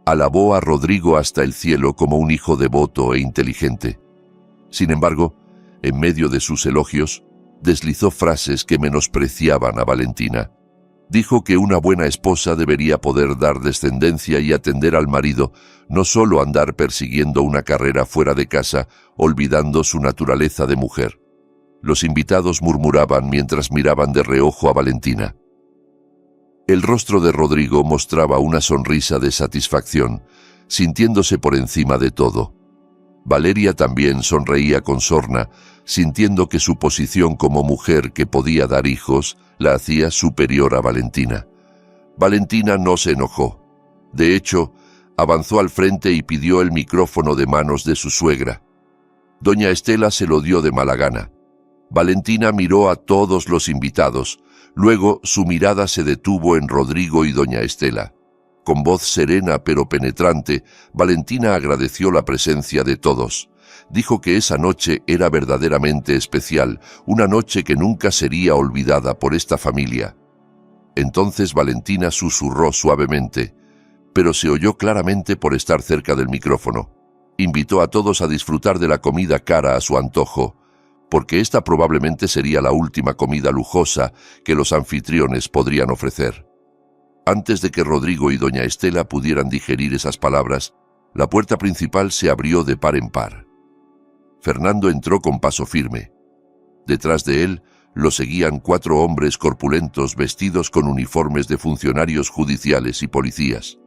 Alabó a Rodrigo hasta el cielo como un hijo devoto e inteligente. Sin embargo, en medio de sus elogios, deslizó frases que menospreciaban a Valentina. Dijo que una buena esposa debería poder dar descendencia y atender al marido, no solo andar persiguiendo una carrera fuera de casa, olvidando su naturaleza de mujer. Los invitados murmuraban mientras miraban de reojo a Valentina. El rostro de Rodrigo mostraba una sonrisa de satisfacción, sintiéndose por encima de todo. Valeria también sonreía con sorna, sintiendo que su posición como mujer que podía dar hijos la hacía superior a Valentina. Valentina no se enojó. De hecho, avanzó al frente y pidió el micrófono de manos de su suegra. Doña Estela se lo dio de mala gana. Valentina miró a todos los invitados. Luego su mirada se detuvo en Rodrigo y doña Estela. Con voz serena pero penetrante, Valentina agradeció la presencia de todos. Dijo que esa noche era verdaderamente especial, una noche que nunca sería olvidada por esta familia. Entonces Valentina susurró suavemente, pero se oyó claramente por estar cerca del micrófono. Invitó a todos a disfrutar de la comida cara a su antojo, porque esta probablemente sería la última comida lujosa que los anfitriones podrían ofrecer. Antes de que Rodrigo y doña Estela pudieran digerir esas palabras, la puerta principal se abrió de par en par. Fernando entró con paso firme. Detrás de él lo seguían 4 hombres corpulentos vestidos con uniformes de funcionarios judiciales y policías.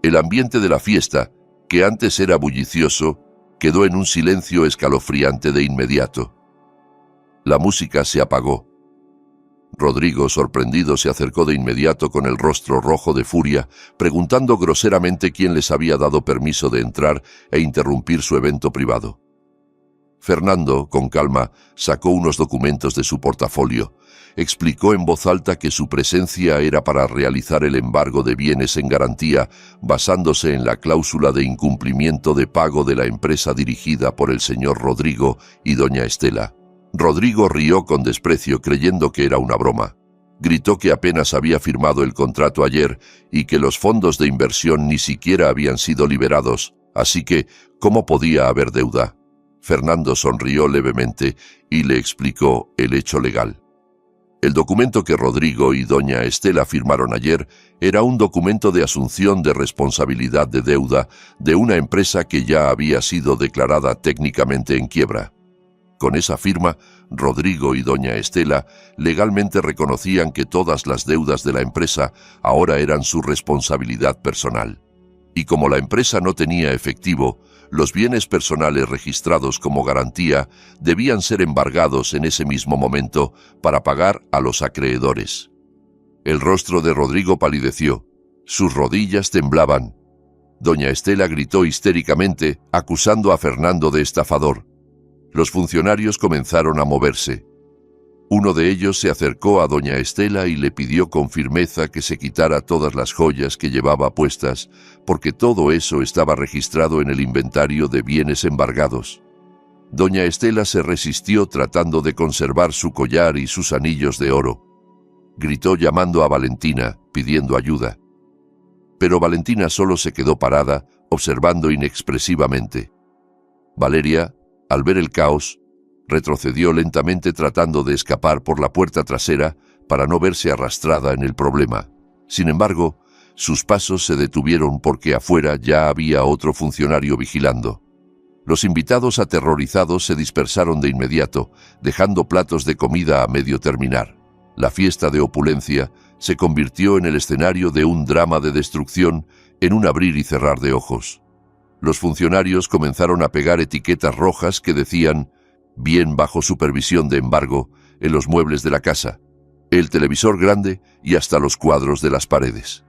El ambiente de la fiesta, que antes era bullicioso, quedó en un silencio escalofriante de inmediato. La música se apagó. Rodrigo, sorprendido, se acercó de inmediato con el rostro rojo de furia, preguntando groseramente quién les había dado permiso de entrar e interrumpir su evento privado. Fernando, con calma, sacó unos documentos de su portafolio. Explicó en voz alta que su presencia era para realizar el embargo de bienes en garantía, basándose en la cláusula de incumplimiento de pago de la empresa dirigida por el señor Rodrigo y doña Estela. Rodrigo rió con desprecio, creyendo que era una broma. Gritó que apenas había firmado el contrato ayer y que los fondos de inversión ni siquiera habían sido liberados, así que, ¿cómo podía haber deuda? Fernando sonrió levemente y le explicó el hecho legal. El documento que Rodrigo y doña Estela firmaron ayer era un documento de asunción de responsabilidad de deuda de una empresa que ya había sido declarada técnicamente en quiebra. Con esa firma, Rodrigo y doña Estela legalmente reconocían que todas las deudas de la empresa ahora eran su responsabilidad personal. Y como la empresa no tenía efectivo, los bienes personales registrados como garantía debían ser embargados en ese mismo momento para pagar a los acreedores. El rostro de Rodrigo palideció, sus rodillas temblaban. Doña Estela gritó histéricamente, acusando a Fernando de estafador. Los funcionarios comenzaron a moverse. Uno de ellos se acercó a doña Estela y le pidió con firmeza que se quitara todas las joyas que llevaba puestas, porque todo eso estaba registrado en el inventario de bienes embargados. Doña Estela se resistió tratando de conservar su collar y sus anillos de oro. Gritó llamando a Valentina, pidiendo ayuda. Pero Valentina solo se quedó parada, observando inexpresivamente. Valeria, al ver el caos, retrocedió lentamente tratando de escapar por la puerta trasera para no verse arrastrada en el problema. Sin embargo, sus pasos se detuvieron porque afuera ya había otro funcionario vigilando. Los invitados aterrorizados se dispersaron de inmediato, dejando platos de comida a medio terminar. La fiesta de opulencia se convirtió en el escenario de un drama de destrucción en un abrir y cerrar de ojos. Los funcionarios comenzaron a pegar etiquetas rojas que decían «Bien bajo supervisión de embargo» en los muebles de la casa, el televisor grande y hasta los cuadros de las paredes.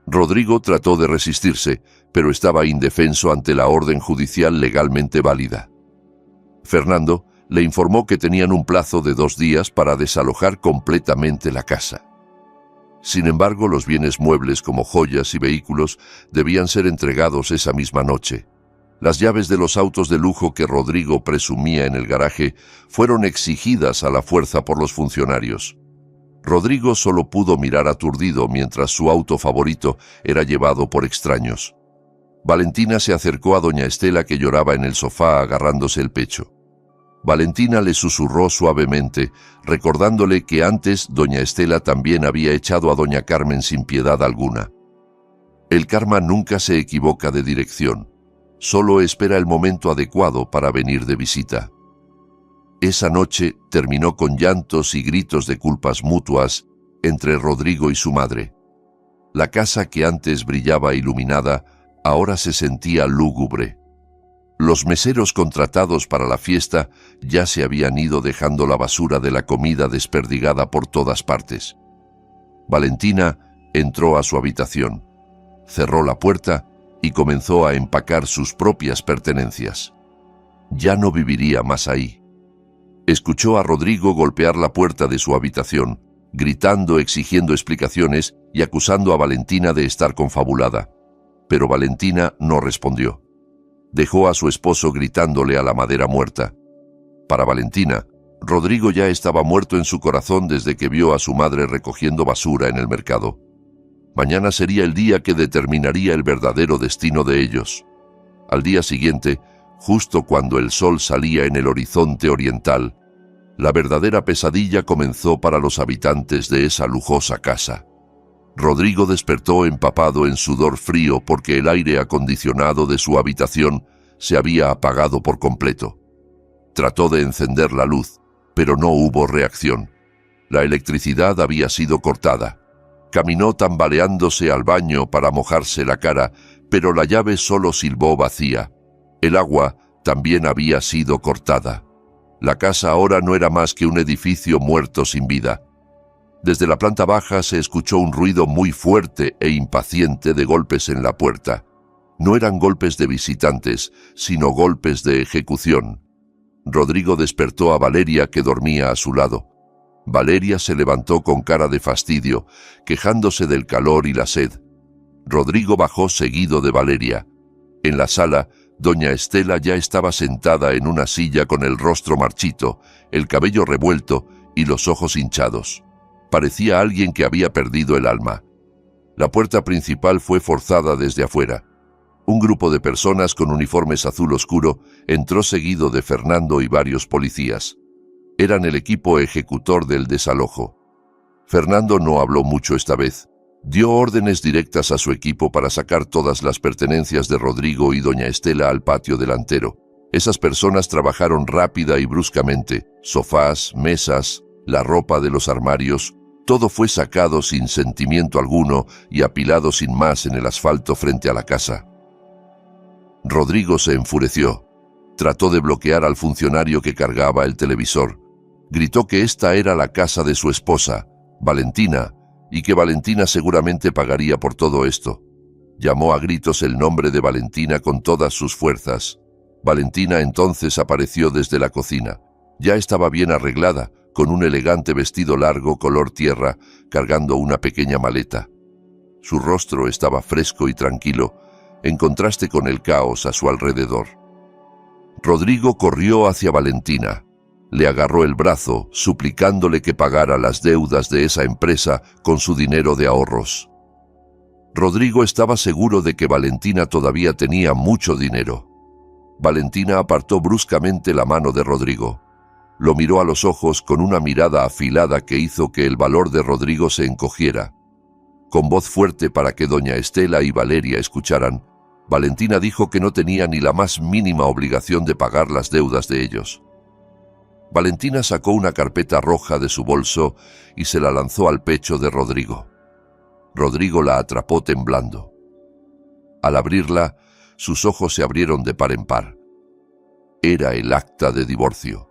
Rodrigo trató de resistirse, pero estaba indefenso ante la orden judicial legalmente válida. Fernando le informó que tenían un plazo de 2 días para desalojar completamente la casa. Sin embargo, los bienes muebles como joyas y vehículos debían ser entregados esa misma noche. Las llaves de los autos de lujo que Rodrigo presumía en el garaje fueron exigidas a la fuerza por los funcionarios. Rodrigo solo pudo mirar aturdido mientras su auto favorito era llevado por extraños. Valentina se acercó a doña Estela, que lloraba en el sofá agarrándose el pecho. Valentina le susurró suavemente, recordándole que antes doña Estela también había echado a doña Carmen sin piedad alguna. El karma nunca se equivoca de dirección. Solo espera el momento adecuado para venir de visita. Esa noche terminó con llantos y gritos de culpas mutuas entre Rodrigo y su madre. La casa que antes brillaba iluminada, ahora se sentía lúgubre. Los meseros contratados para la fiesta ya se habían ido, dejando la basura de la comida desperdigada por todas partes. Valentina entró a su habitación, cerró la puerta y comenzó a empacar sus propias pertenencias. Ya no viviría más ahí. Escuchó a Rodrigo golpear la puerta de su habitación, gritando, exigiendo explicaciones y acusando a Valentina de estar confabulada. Pero Valentina no respondió. Dejó a su esposo gritándole a la madera muerta. Para Valentina, Rodrigo ya estaba muerto en su corazón desde que vio a su madre recogiendo basura en el mercado. Mañana sería el día que determinaría el verdadero destino de ellos. Al día siguiente, justo cuando el sol salía en el horizonte oriental, la verdadera pesadilla comenzó para los habitantes de esa lujosa casa. Rodrigo despertó empapado en sudor frío porque el aire acondicionado de su habitación se había apagado por completo. Trató de encender la luz, pero no hubo reacción. La electricidad había sido cortada. Caminó tambaleándose al baño para mojarse la cara, pero la llave solo silbó vacía. El agua también había sido cortada. La casa ahora no era más que un edificio muerto sin vida. Desde la planta baja se escuchó un ruido muy fuerte e impaciente de golpes en la puerta. No eran golpes de visitantes, sino golpes de ejecución. Rodrigo despertó a Valeria, que dormía a su lado. Valeria se levantó con cara de fastidio, quejándose del calor y la sed. Rodrigo bajó seguido de Valeria. En la sala, doña Estela ya estaba sentada en una silla con el rostro marchito, el cabello revuelto y los ojos hinchados. Parecía alguien que había perdido el alma. La puerta principal fue forzada desde afuera. Un grupo de personas con uniformes azul oscuro entró seguido de Fernando y varios policías. Eran el equipo ejecutor del desalojo. Fernando no habló mucho esta vez. Dio órdenes directas a su equipo para sacar todas las pertenencias de Rodrigo y doña Estela al patio delantero. Esas personas trabajaron rápida y bruscamente. Sofás, mesas, la ropa de los armarios, todo fue sacado sin sentimiento alguno y apilado sin más en el asfalto frente a la casa. Rodrigo se enfureció. Trató de bloquear al funcionario que cargaba el televisor. Gritó que esta era la casa de su esposa, Valentina, y que Valentina seguramente pagaría por todo esto. Llamó a gritos el nombre de Valentina con todas sus fuerzas. Valentina entonces apareció desde la cocina. Ya estaba bien arreglada, con un elegante vestido largo color tierra, cargando una pequeña maleta. Su rostro estaba fresco y tranquilo, en contraste con el caos a su alrededor. Rodrigo corrió hacia Valentina. Le agarró el brazo, suplicándole que pagara las deudas de esa empresa con su dinero de ahorros. Rodrigo estaba seguro de que Valentina todavía tenía mucho dinero. Valentina apartó bruscamente la mano de Rodrigo. Lo miró a los ojos con una mirada afilada que hizo que el valor de Rodrigo se encogiera. Con voz fuerte para que doña Estela y Valeria escucharan, Valentina dijo que no tenía ni la más mínima obligación de pagar las deudas de ellos. Valentina sacó una carpeta roja de su bolso y se la lanzó al pecho de Rodrigo. Rodrigo la atrapó temblando. Al abrirla, sus ojos se abrieron de par en par. Era el acta de divorcio.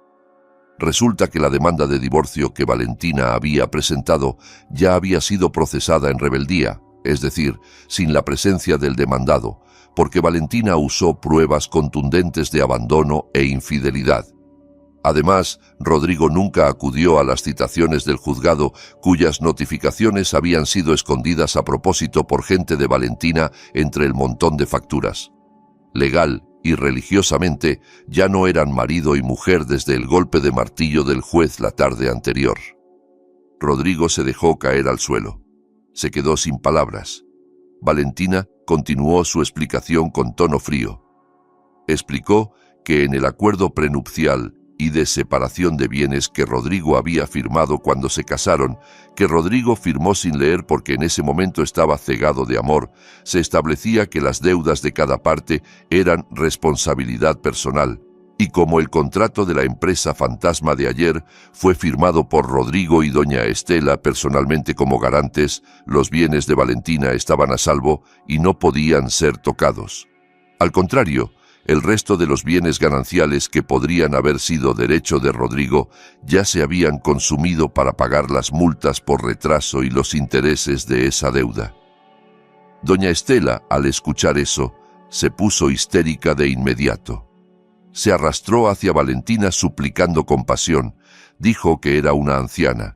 Resulta que la demanda de divorcio que Valentina había presentado ya había sido procesada en rebeldía, es decir, sin la presencia del demandado, porque Valentina usó pruebas contundentes de abandono e infidelidad. Además, Rodrigo nunca acudió a las citaciones del juzgado, cuyas notificaciones habían sido escondidas a propósito por gente de Valentina entre el montón de facturas. Legal y religiosamente, ya no eran marido y mujer desde el golpe de martillo del juez la tarde anterior. Rodrigo se dejó caer al suelo. Se quedó sin palabras. Valentina continuó su explicación con tono frío. Explicó que en el acuerdo prenupcial y de separación de bienes que Rodrigo había firmado cuando se casaron, que Rodrigo firmó sin leer porque en ese momento estaba cegado de amor, se establecía que las deudas de cada parte eran responsabilidad personal, y como el contrato de la empresa fantasma de ayer fue firmado por Rodrigo y doña Estela personalmente como garantes, los bienes de Valentina estaban a salvo y no podían ser tocados. Al contrario, el resto de los bienes gananciales que podrían haber sido derecho de Rodrigo ya se habían consumido para pagar las multas por retraso y los intereses de esa deuda. Doña Estela, al escuchar eso, se puso histérica de inmediato. Se arrastró hacia Valentina suplicando compasión. Dijo que era una anciana,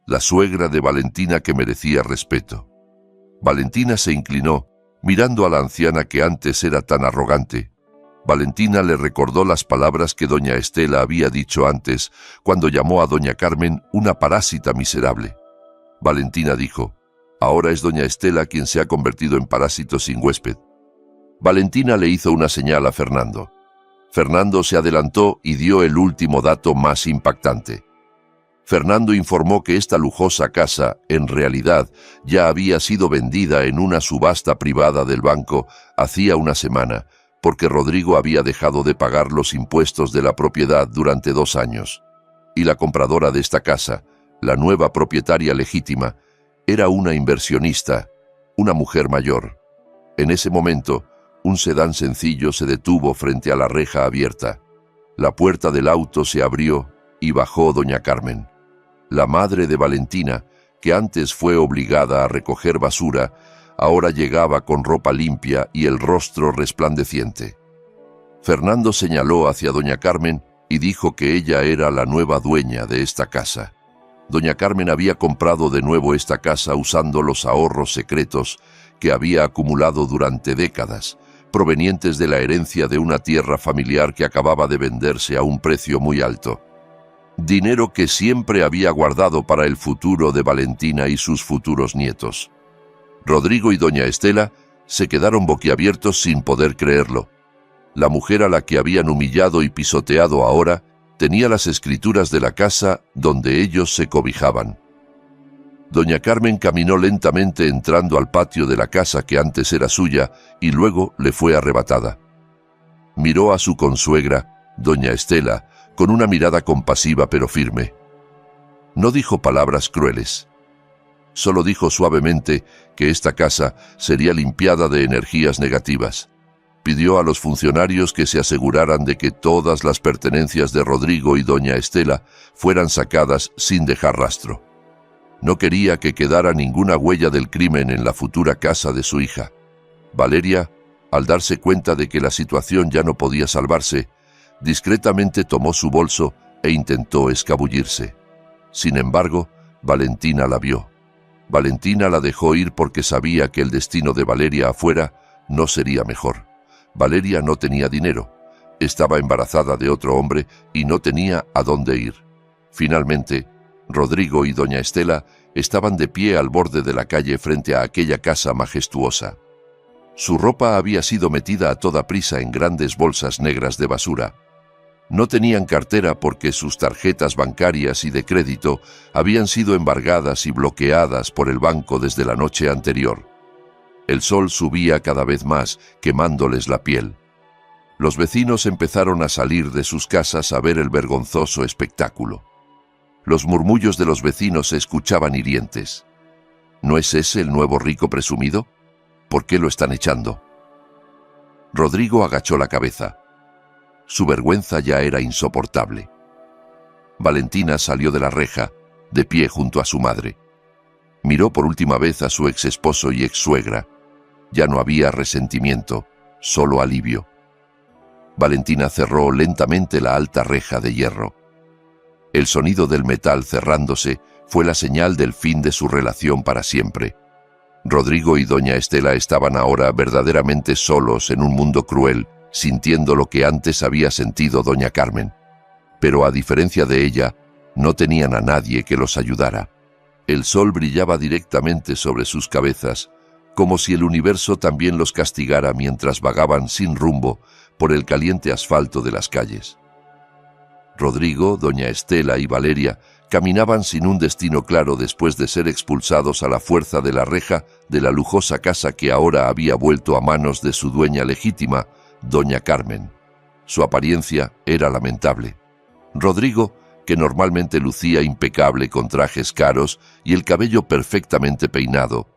la suegra de Valentina que merecía respeto. Valentina se inclinó, mirando a la anciana que antes era tan arrogante. Valentina le recordó las palabras que doña Estela había dicho antes, cuando llamó a doña Carmen una parásita miserable. Valentina dijo: «Ahora es doña Estela quien se ha convertido en parásito sin huésped». Valentina le hizo una señal a Fernando. Fernando se adelantó y dio el último dato más impactante. Fernando informó que esta lujosa casa, en realidad, ya había sido vendida en una subasta privada del banco hacía una semana, porque Rodrigo había dejado de pagar los impuestos de la propiedad durante 2 años. Y la compradora de esta casa, la nueva propietaria legítima, era una inversionista, una mujer mayor. En ese momento, un sedán sencillo se detuvo frente a la reja abierta. La puerta del auto se abrió y bajó doña Carmen. La madre de Valentina, que antes fue obligada a recoger basura, ahora llegaba con ropa limpia y el rostro resplandeciente. Fernando señaló hacia doña Carmen y dijo que ella era la nueva dueña de esta casa. Doña Carmen había comprado de nuevo esta casa usando los ahorros secretos que había acumulado durante décadas, provenientes de la herencia de una tierra familiar que acababa de venderse a un precio muy alto. Dinero que siempre había guardado para el futuro de Valentina y sus futuros nietos. Rodrigo y doña Estela se quedaron boquiabiertos sin poder creerlo. La mujer a la que habían humillado y pisoteado ahora Tenía las escrituras de la casa donde ellos se cobijaban. Doña Carmen caminó lentamente entrando al patio de la casa que antes era suya y luego le fue arrebatada. Miró a su consuegra, doña Estela, con una mirada compasiva pero firme. No dijo palabras crueles. Solo dijo suavemente que esta casa sería limpiada de energías negativas. Pidió a los funcionarios que se aseguraran de que todas las pertenencias de Rodrigo y doña Estela fueran sacadas sin dejar rastro. No quería que quedara ninguna huella del crimen en la futura casa de su hija. Valeria, al darse cuenta de que la situación ya no podía salvarse, discretamente tomó su bolso e intentó escabullirse. Sin embargo, Valentina la vio. Valentina la dejó ir porque sabía que el destino de Valeria afuera no sería mejor. Valeria no tenía dinero, estaba embarazada de otro hombre y no tenía a dónde ir. Finalmente, Rodrigo y doña Estela estaban de pie al borde de la calle frente a aquella casa majestuosa. Su ropa había sido metida a toda prisa en grandes bolsas negras de basura. No tenían cartera porque sus tarjetas bancarias y de crédito habían sido embargadas y bloqueadas por el banco desde la noche anterior. El sol subía cada vez más, quemándoles la piel. Los vecinos empezaron a salir de sus casas a ver el vergonzoso espectáculo. Los murmullos de los vecinos se escuchaban hirientes. ¿No es ese el nuevo rico presumido? ¿Por qué lo están echando? Rodrigo agachó la cabeza. Su vergüenza ya era insoportable. Valentina salió de la reja, de pie junto a su madre. Miró por última vez a su exesposo y exsuegra. Ya no había resentimiento, solo alivio. Valentina cerró lentamente la alta reja de hierro. El sonido del metal cerrándose fue la señal del fin de su relación para siempre. Rodrigo y doña Estela estaban ahora verdaderamente solos en un mundo cruel, sintiendo lo que antes había sentido doña Carmen. Pero a diferencia de ella, no tenían a nadie que los ayudara. El sol brillaba directamente sobre sus cabezas, como si el universo también los castigara mientras vagaban sin rumbo por el caliente asfalto de las calles. Rodrigo, doña Estela y Valeria caminaban sin un destino claro después de ser expulsados a la fuerza de la reja de la lujosa casa que ahora había vuelto a manos de su dueña legítima, doña Carmen. Su apariencia era lamentable. Rodrigo, que normalmente lucía impecable con trajes caros y el cabello perfectamente peinado,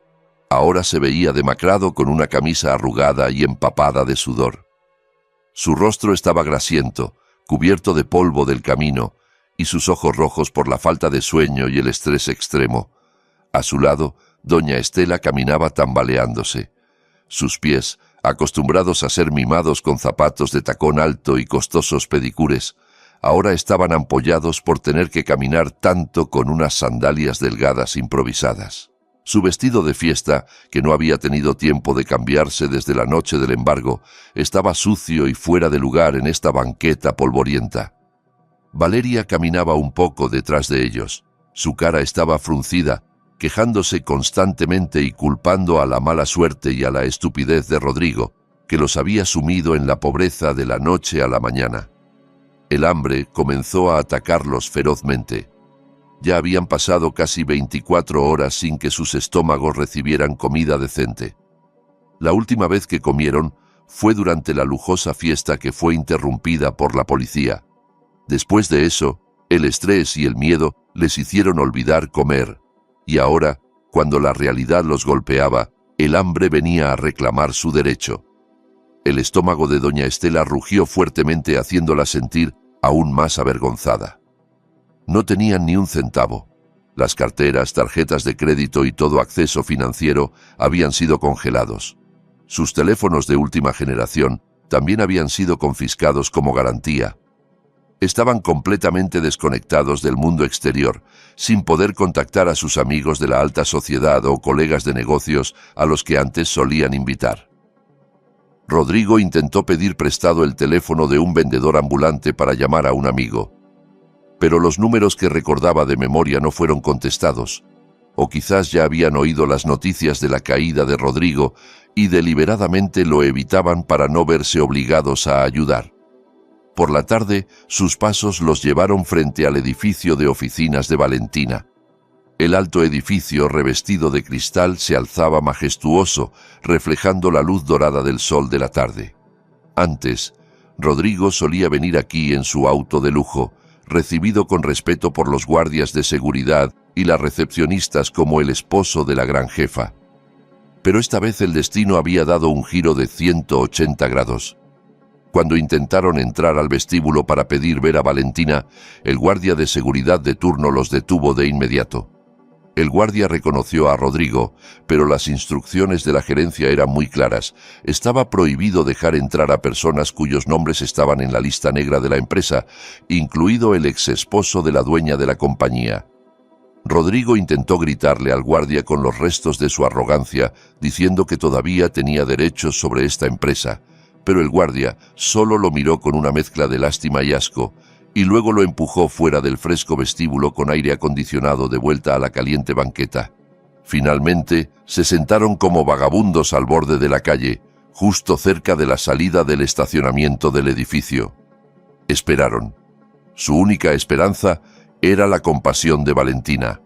ahora se veía demacrado con una camisa arrugada y empapada de sudor. Su rostro estaba grasiento, cubierto de polvo del camino, y sus ojos rojos por la falta de sueño y el estrés extremo. A su lado, doña Estela caminaba tambaleándose. Sus pies, acostumbrados a ser mimados con zapatos de tacón alto y costosos pedicures, ahora estaban ampollados por tener que caminar tanto con unas sandalias delgadas improvisadas. Su vestido de fiesta, que no había tenido tiempo de cambiarse desde la noche del embargo, estaba sucio y fuera de lugar en esta banqueta polvorienta. Valeria caminaba un poco detrás de ellos. Su cara estaba fruncida, quejándose constantemente y culpando a la mala suerte y a la estupidez de Rodrigo, que los había sumido en la pobreza de la noche a la mañana. El hambre comenzó a atacarlos ferozmente. Ya habían pasado casi 24 horas sin que sus estómagos recibieran comida decente. La última vez que comieron fue durante la lujosa fiesta que fue interrumpida por la policía. Después de eso, el estrés y el miedo les hicieron olvidar comer, y ahora, cuando la realidad los golpeaba, el hambre venía a reclamar su derecho. El estómago de doña Estela rugió fuertemente haciéndola sentir aún más avergonzada. No tenían ni un centavo. Las carteras, tarjetas de crédito y todo acceso financiero habían sido congelados. Sus teléfonos de última generación también habían sido confiscados como garantía. Estaban completamente desconectados del mundo exterior, sin poder contactar a sus amigos de la alta sociedad o colegas de negocios a los que antes solían invitar. Rodrigo intentó pedir prestado el teléfono de un vendedor ambulante para llamar a un amigo, pero los números que recordaba de memoria no fueron contestados, o quizás ya habían oído las noticias de la caída de Rodrigo y deliberadamente lo evitaban para no verse obligados a ayudar. Por la tarde, sus pasos los llevaron frente al edificio de oficinas de Valentina. El alto edificio, revestido de cristal, se alzaba majestuoso, reflejando la luz dorada del sol de la tarde. Antes, Rodrigo solía venir aquí en su auto de lujo, recibido con respeto por los guardias de seguridad y las recepcionistas como el esposo de la gran jefa. Pero esta vez el destino había dado un giro de 180 grados. Cuando intentaron entrar al vestíbulo para pedir ver a Valentina, el guardia de seguridad de turno los detuvo de inmediato. El guardia reconoció a Rodrigo, pero las instrucciones de la gerencia eran muy claras. Estaba prohibido dejar entrar a personas cuyos nombres estaban en la lista negra de la empresa, incluido el exesposo de la dueña de la compañía. Rodrigo intentó gritarle al guardia con los restos de su arrogancia, diciendo que todavía tenía derechos sobre esta empresa, pero el guardia solo lo miró con una mezcla de lástima y asco, y luego lo empujó fuera del fresco vestíbulo con aire acondicionado de vuelta a la caliente banqueta. Finalmente, se sentaron como vagabundos al borde de la calle, justo cerca de la salida del estacionamiento del edificio. Esperaron. Su única esperanza era la compasión de Valentina.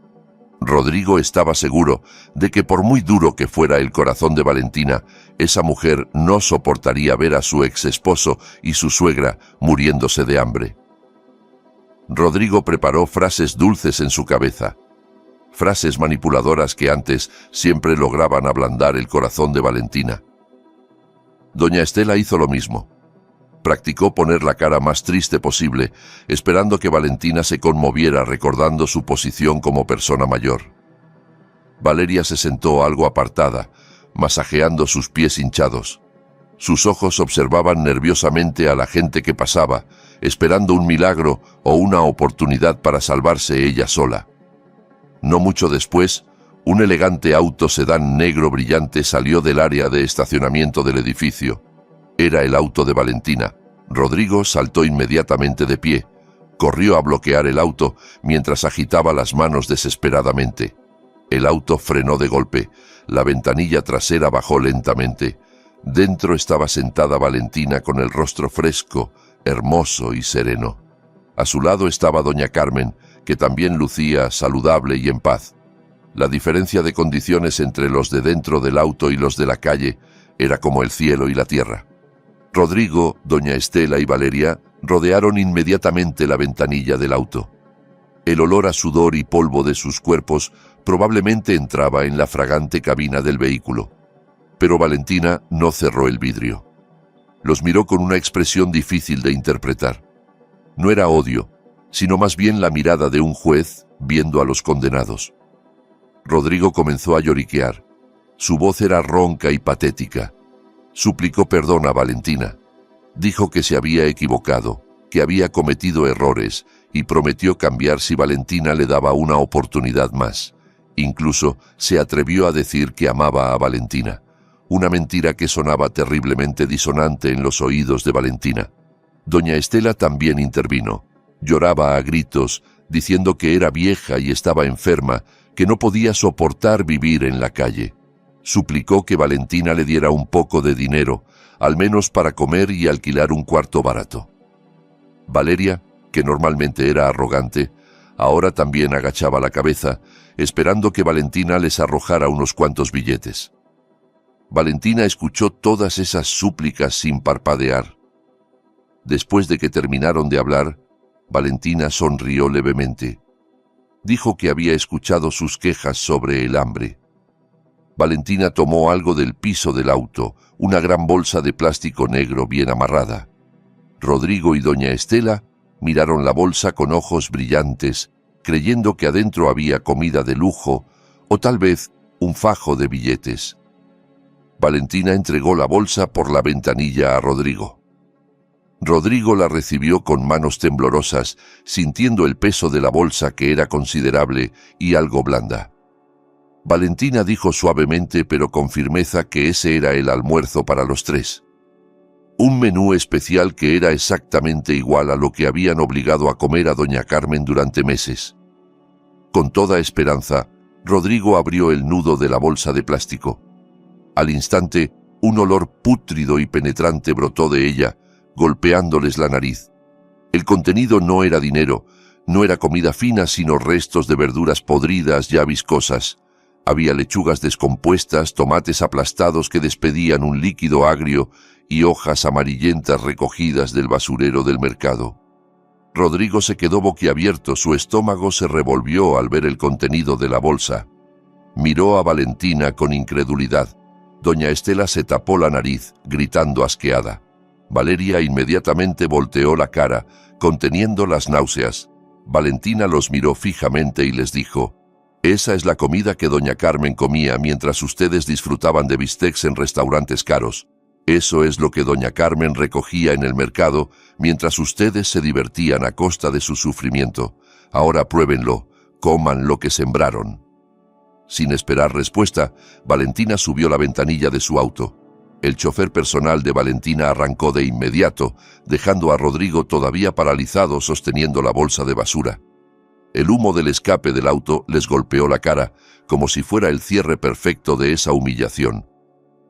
Rodrigo estaba seguro de que por muy duro que fuera el corazón de Valentina, esa mujer no soportaría ver a su exesposo y su suegra muriéndose de hambre. Rodrigo preparó frases dulces en su cabeza, frases manipuladoras que antes siempre lograban ablandar el corazón de Valentina. Doña Estela hizo lo mismo. Practicó poner la cara más triste posible, esperando que Valentina se conmoviera recordando su posición como persona mayor. Valeria se sentó algo apartada, masajeando sus pies hinchados. Sus ojos observaban nerviosamente a la gente que pasaba, esperando un milagro o una oportunidad para salvarse ella sola. No mucho después, un elegante auto sedán negro brillante salió del área de estacionamiento del edificio. Era el auto de Valentina. Rodrigo saltó inmediatamente de pie. Corrió a bloquear el auto mientras agitaba las manos desesperadamente. El auto frenó de golpe. La ventanilla trasera bajó lentamente. Dentro estaba sentada Valentina con el rostro fresco, hermoso y sereno. A su lado estaba doña Carmen, que también lucía saludable y en paz. La diferencia de condiciones entre los de dentro del auto y los de la calle era como el cielo y la tierra. Rodrigo, doña Estela y Valeria rodearon inmediatamente la ventanilla del auto. El olor a sudor y polvo de sus cuerpos probablemente entraba en la fragante cabina del vehículo. Pero Valentina no cerró el vidrio. Los miró con una expresión difícil de interpretar. No era odio, sino más bien la mirada de un juez viendo a los condenados. Rodrigo comenzó a lloriquear. Su voz era ronca y patética. Suplicó perdón a Valentina. Dijo que se había equivocado, que había cometido errores y prometió cambiar si Valentina le daba una oportunidad más. Incluso se atrevió a decir que amaba a Valentina. Una mentira que sonaba terriblemente disonante en los oídos de Valentina. Doña Estela también intervino. Lloraba a gritos, diciendo que era vieja y estaba enferma, que no podía soportar vivir en la calle. Suplicó que Valentina le diera un poco de dinero, al menos para comer y alquilar un cuarto barato. Valeria, que normalmente era arrogante, ahora también agachaba la cabeza, esperando que Valentina les arrojara unos cuantos billetes. Valentina escuchó todas esas súplicas sin parpadear. Después de que terminaron de hablar, Valentina sonrió levemente. Dijo que había escuchado sus quejas sobre el hambre. Valentina tomó algo del piso del auto, una gran bolsa de plástico negro bien amarrada. Rodrigo y doña Estela miraron la bolsa con ojos brillantes, creyendo que adentro había comida de lujo o tal vez un fajo de billetes. Valentina entregó la bolsa por la ventanilla a Rodrigo. Rodrigo la recibió con manos temblorosas, sintiendo el peso de la bolsa que era considerable y algo blanda. Valentina dijo suavemente pero con firmeza que ese era el almuerzo para los tres. Un menú especial que era exactamente igual a lo que habían obligado a comer a doña Carmen durante meses. Con toda esperanza, Rodrigo abrió el nudo de la bolsa de plástico. Al instante, un olor pútrido y penetrante brotó de ella, golpeándoles la nariz. El contenido no era dinero, no era comida fina, sino restos de verduras podridas ya viscosas. Había lechugas descompuestas, tomates aplastados que despedían un líquido agrio y hojas amarillentas recogidas del basurero del mercado. Rodrigo se quedó boquiabierto, su estómago se revolvió al ver el contenido de la bolsa. Miró a Valentina con incredulidad. Doña Estela se tapó la nariz, gritando asqueada. Valeria inmediatamente volteó la cara, conteniendo las náuseas. Valentina los miró fijamente y les dijo: «Esa es la comida que doña Carmen comía mientras ustedes disfrutaban de bistecs en restaurantes caros. Eso es lo que doña Carmen recogía en el mercado mientras ustedes se divertían a costa de su sufrimiento. Ahora pruébenlo, coman lo que sembraron». Sin esperar respuesta, Valentina subió la ventanilla de su auto. El chofer personal de Valentina arrancó de inmediato, dejando a Rodrigo todavía paralizado sosteniendo la bolsa de basura. El humo del escape del auto les golpeó la cara, como si fuera el cierre perfecto de esa humillación.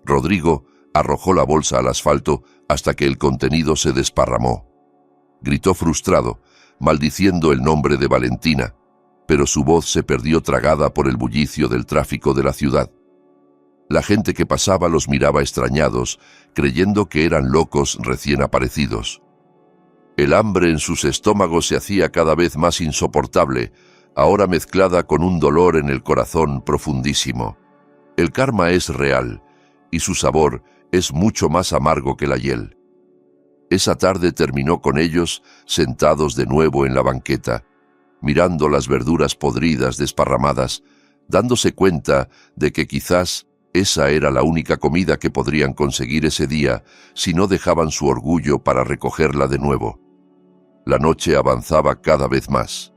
Rodrigo arrojó la bolsa al asfalto hasta que el contenido se desparramó. Gritó frustrado, maldiciendo el nombre de Valentina, pero su voz se perdió tragada por el bullicio del tráfico de la ciudad. La gente que pasaba los miraba extrañados, creyendo que eran locos recién aparecidos. El hambre en sus estómagos se hacía cada vez más insoportable, ahora mezclada con un dolor en el corazón profundísimo. El karma es real, y su sabor es mucho más amargo que la hiel. Esa tarde terminó con ellos sentados de nuevo en la banqueta, mirando las verduras podridas desparramadas, dándose cuenta de que quizás esa era la única comida que podrían conseguir ese día si no dejaban su orgullo para recogerla de nuevo. La noche avanzaba cada vez más.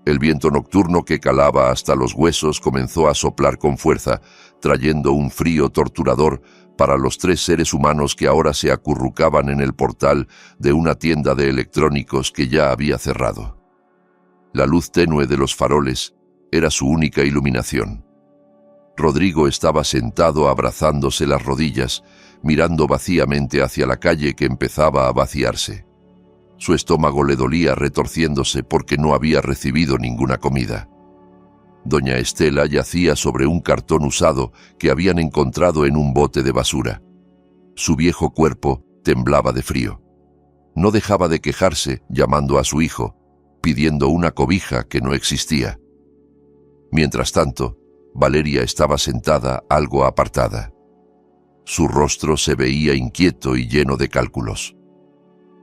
El viento nocturno que calaba hasta los huesos comenzó a soplar con fuerza, trayendo un frío torturador para los 3 seres humanos que ahora se acurrucaban en el portal de una tienda de electrónicos que ya había cerrado. La luz tenue de los faroles era su única iluminación. Rodrigo estaba sentado abrazándose las rodillas, mirando vacíamente hacia la calle que empezaba a vaciarse. Su estómago le dolía retorciéndose porque no había recibido ninguna comida. Doña Estela yacía sobre un cartón usado que habían encontrado en un bote de basura. Su viejo cuerpo temblaba de frío. No dejaba de quejarse, llamando a su hijo, pidiendo una cobija que no existía. Mientras tanto, Valeria estaba sentada algo apartada. Su rostro se veía inquieto y lleno de cálculos.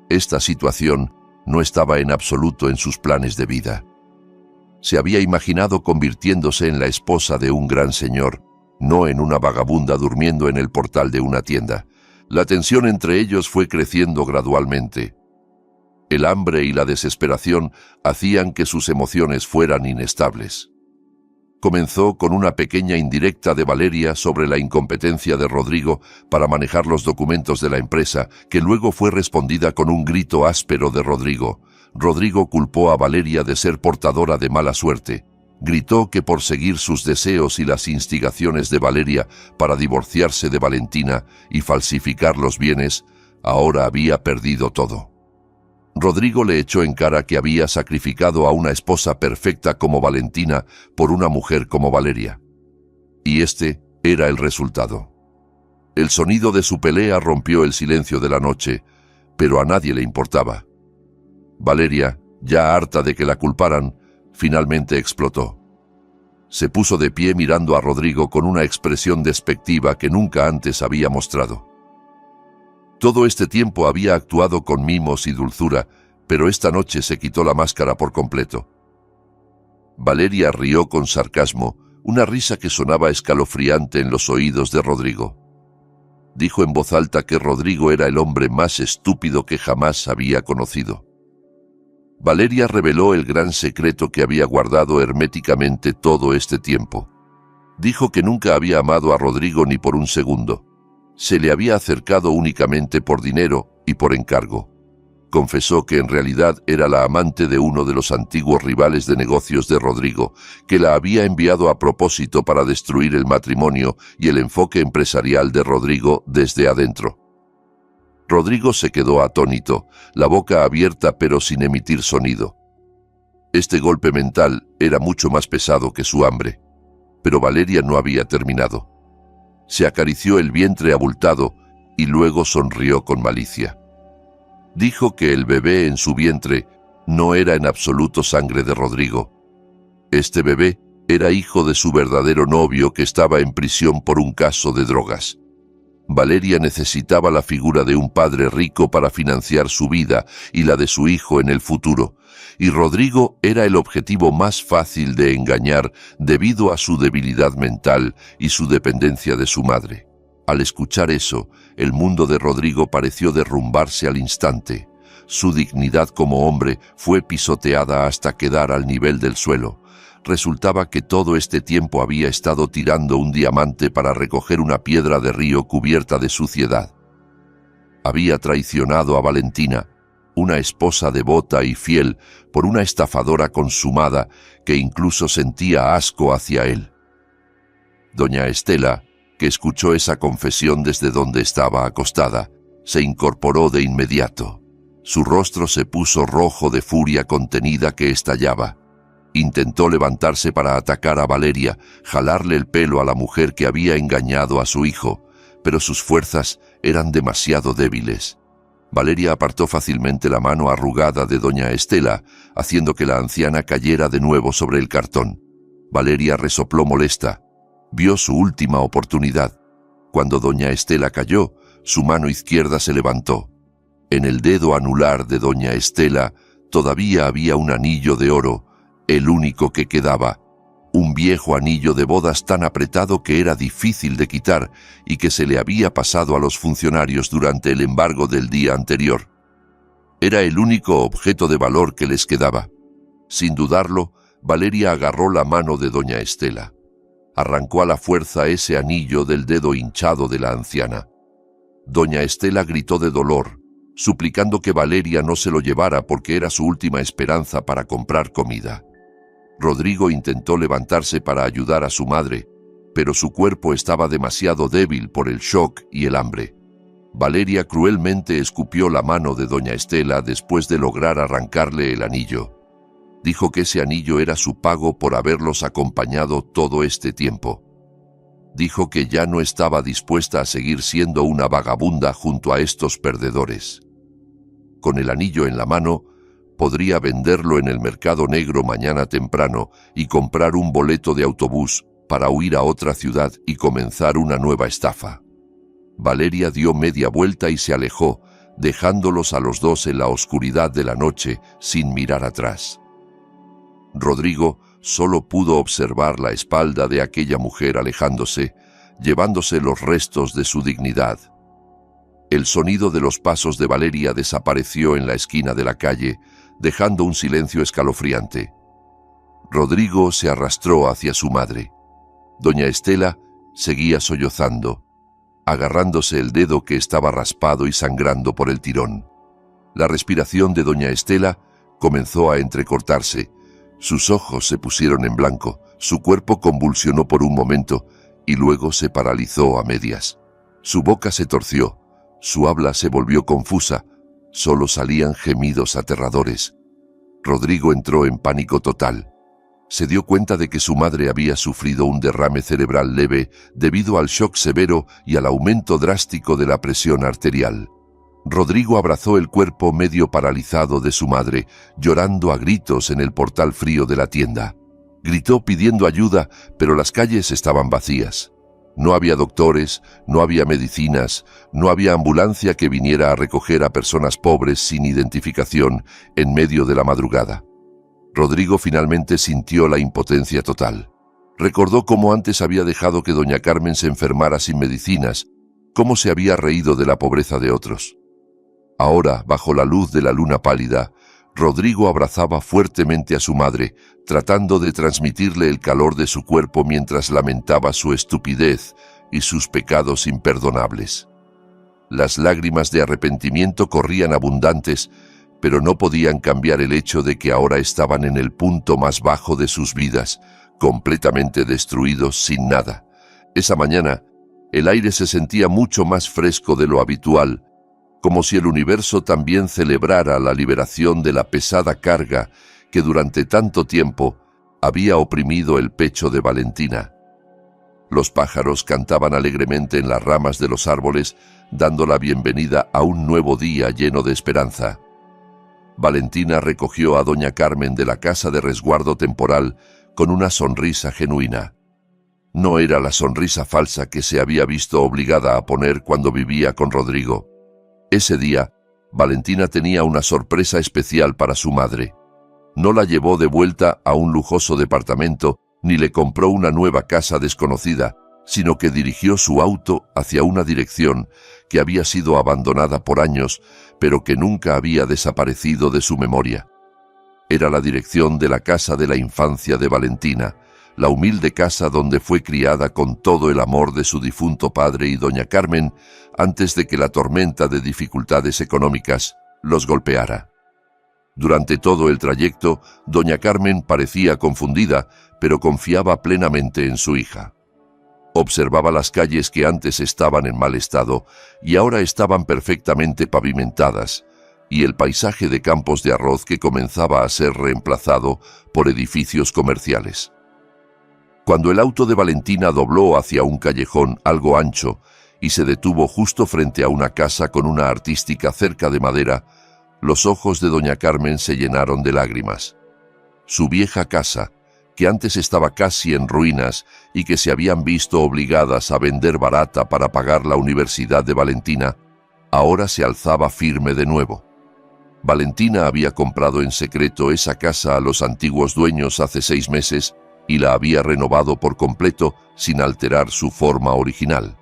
Esta situación no estaba en absoluto en sus planes de vida. Se había imaginado convirtiéndose en la esposa de un gran señor, no en una vagabunda durmiendo en el portal de una tienda. La tensión entre ellos fue creciendo gradualmente. El hambre y la desesperación hacían que sus emociones fueran inestables. Comenzó con una pequeña indirecta de Valeria sobre la incompetencia de Rodrigo para manejar los documentos de la empresa, que luego fue respondida con un grito áspero de Rodrigo. Rodrigo culpó a Valeria de ser portadora de mala suerte. Gritó que por seguir sus deseos y las instigaciones de Valeria para divorciarse de Valentina y falsificar los bienes, ahora había perdido todo. Rodrigo le echó en cara que había sacrificado a una esposa perfecta como Valentina por una mujer como Valeria. Y este era el resultado. El sonido de su pelea rompió el silencio de la noche, pero a nadie le importaba. Valeria, ya harta de que la culparan, finalmente explotó. Se puso de pie mirando a Rodrigo con una expresión despectiva que nunca antes había mostrado. Todo este tiempo había actuado con mimos y dulzura, pero esta noche se quitó la máscara por completo. Valeria rió con sarcasmo, una risa que sonaba escalofriante en los oídos de Rodrigo. Dijo en voz alta que Rodrigo era el hombre más estúpido que jamás había conocido. Valeria reveló el gran secreto que había guardado herméticamente todo este tiempo. Dijo que nunca había amado a Rodrigo ni por un segundo. Se le había acercado únicamente por dinero y por encargo. Confesó que en realidad era la amante de uno de los antiguos rivales de negocios de Rodrigo, que la había enviado a propósito para destruir el matrimonio y el enfoque empresarial de Rodrigo desde adentro. Rodrigo se quedó atónito, la boca abierta pero sin emitir sonido. Este golpe mental era mucho más pesado que su hambre. Pero Valeria no había terminado. Se acarició el vientre abultado y luego sonrió con malicia. Dijo que el bebé en su vientre no era en absoluto sangre de Rodrigo. Este bebé era hijo de su verdadero novio que estaba en prisión por un caso de drogas. Valeria necesitaba la figura de un padre rico para financiar su vida y la de su hijo en el futuro, y Rodrigo era el objetivo más fácil de engañar debido a su debilidad mental y su dependencia de su madre. Al escuchar eso, el mundo de Rodrigo pareció derrumbarse al instante. Su dignidad como hombre fue pisoteada hasta quedar al nivel del suelo. Resultaba que todo este tiempo había estado tirando un diamante para recoger una piedra de río cubierta de suciedad. Había traicionado a Valentina, una esposa devota y fiel, por una estafadora consumada que incluso sentía asco hacia él. Doña Estela, que escuchó esa confesión desde donde estaba acostada, se incorporó de inmediato. Su rostro se puso rojo de furia contenida que estallaba. Intentó levantarse para atacar a Valeria, jalarle el pelo a la mujer que había engañado a su hijo, pero sus fuerzas eran demasiado débiles. Valeria apartó fácilmente la mano arrugada de doña Estela, haciendo que la anciana cayera de nuevo sobre el cartón. Valeria resopló molesta. Vio su última oportunidad. Cuando doña Estela cayó, su mano izquierda se levantó. En el dedo anular de doña Estela todavía había un anillo de oro, el único que quedaba, un viejo anillo de bodas tan apretado que era difícil de quitar y que se le había pasado a los funcionarios durante el embargo del día anterior. Era el único objeto de valor que les quedaba. Sin dudarlo, Valeria agarró la mano de doña Estela. Arrancó a la fuerza ese anillo del dedo hinchado de la anciana. Doña Estela gritó de dolor, suplicando que Valeria no se lo llevara porque era su última esperanza para comprar comida. Rodrigo intentó levantarse para ayudar a su madre, pero su cuerpo estaba demasiado débil por el shock y el hambre. Valeria cruelmente escupió la mano de doña Estela después de lograr arrancarle el anillo. Dijo que ese anillo era su pago por haberlos acompañado todo este tiempo. Dijo que ya no estaba dispuesta a seguir siendo una vagabunda junto a estos perdedores. Con el anillo en la mano, podría venderlo en el mercado negro mañana temprano y comprar un boleto de autobús para huir a otra ciudad y comenzar una nueva estafa. Valeria dio media vuelta y se alejó, dejándolos a los dos en la oscuridad de la noche sin mirar atrás. Rodrigo solo pudo observar la espalda de aquella mujer alejándose, llevándose los restos de su dignidad. El sonido de los pasos de Valeria desapareció en la esquina de la calle, dejando un silencio escalofriante. Rodrigo se arrastró hacia su madre. Doña Estela seguía sollozando, agarrándose el dedo que estaba raspado y sangrando por el tirón. La respiración de doña Estela comenzó a entrecortarse. Sus ojos se pusieron en blanco, su cuerpo convulsionó por un momento y luego se paralizó a medias. Su boca se torció, su habla se volvió confusa, solo salían gemidos aterradores. Rodrigo entró en pánico total. Se dio cuenta de que su madre había sufrido un derrame cerebral leve debido al shock severo y al aumento drástico de la presión arterial. Rodrigo abrazó el cuerpo medio paralizado de su madre, llorando a gritos en el portal frío de la tienda. Gritó pidiendo ayuda, pero las calles estaban vacías. No había doctores, no había medicinas, no había ambulancia que viniera a recoger a personas pobres sin identificación en medio de la madrugada. Rodrigo finalmente sintió la impotencia total. Recordó cómo antes había dejado que doña Carmen se enfermara sin medicinas, cómo se había reído de la pobreza de otros. Ahora, bajo la luz de la luna pálida, Rodrigo abrazaba fuertemente a su madre, tratando de transmitirle el calor de su cuerpo mientras lamentaba su estupidez y sus pecados imperdonables. Las lágrimas de arrepentimiento corrían abundantes, pero no podían cambiar el hecho de que ahora estaban en el punto más bajo de sus vidas, completamente destruidos sin nada. Esa mañana, el aire se sentía mucho más fresco de lo habitual, como si el universo también celebrara la liberación de la pesada carga que durante tanto tiempo había oprimido el pecho de Valentina. Los pájaros cantaban alegremente en las ramas de los árboles, dando la bienvenida a un nuevo día lleno de esperanza. Valentina recogió a doña Carmen de la casa de resguardo temporal con una sonrisa genuina. No era la sonrisa falsa que se había visto obligada a poner cuando vivía con Rodrigo. Ese día, Valentina tenía una sorpresa especial para su madre. No la llevó de vuelta a un lujoso departamento ni le compró una nueva casa desconocida, sino que dirigió su auto hacia una dirección que había sido abandonada por años, pero que nunca había desaparecido de su memoria. Era la dirección de la casa de la infancia de Valentina, la humilde casa donde fue criada con todo el amor de su difunto padre y doña Carmen antes de que la tormenta de dificultades económicas los golpeara. Durante todo el trayecto, doña Carmen parecía confundida, pero confiaba plenamente en su hija. Observaba las calles que antes estaban en mal estado y ahora estaban perfectamente pavimentadas, y el paisaje de campos de arroz que comenzaba a ser reemplazado por edificios comerciales. Cuando el auto de Valentina dobló hacia un callejón algo ancho y se detuvo justo frente a una casa con una artística cerca de madera, los ojos de doña Carmen se llenaron de lágrimas. Su vieja casa, que antes estaba casi en ruinas y que se habían visto obligadas a vender barata para pagar la universidad de Valentina, ahora se alzaba firme de nuevo. Valentina había comprado en secreto esa casa a los antiguos dueños hace 6 meses y la había renovado por completo sin alterar su forma original.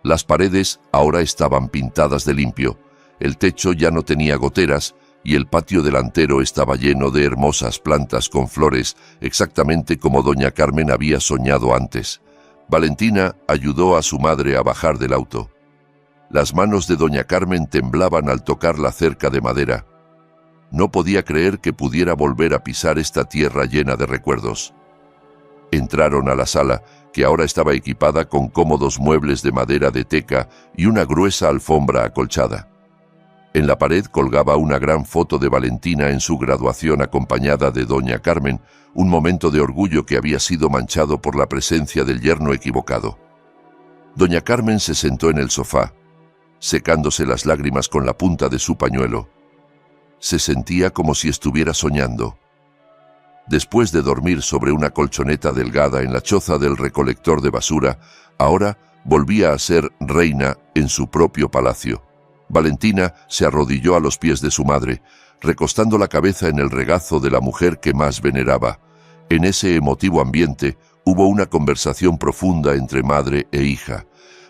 Las paredes ahora estaban pintadas de limpio, el techo ya no tenía goteras y el patio delantero estaba lleno de hermosas plantas con flores, exactamente como doña Carmen había soñado antes. Valentina ayudó a su madre a bajar del auto. Las manos de doña Carmen temblaban al tocar la cerca de madera. No podía creer que pudiera volver a pisar esta tierra llena de recuerdos. Entraron a la sala, que ahora estaba equipada con cómodos muebles de madera de teca y una gruesa alfombra acolchada. En la pared colgaba una gran foto de Valentina en su graduación acompañada de doña Carmen, un momento de orgullo que había sido manchado por la presencia del yerno equivocado. Doña Carmen se sentó en el sofá, secándose las lágrimas con la punta de su pañuelo. Se sentía como si estuviera soñando. Después de dormir sobre una colchoneta delgada en la choza del recolector de basura, ahora volvía a ser reina en su propio palacio. Valentina se arrodilló a los pies de su madre, recostando la cabeza en el regazo de la mujer que más veneraba. En ese emotivo ambiente hubo una conversación profunda entre madre e hija.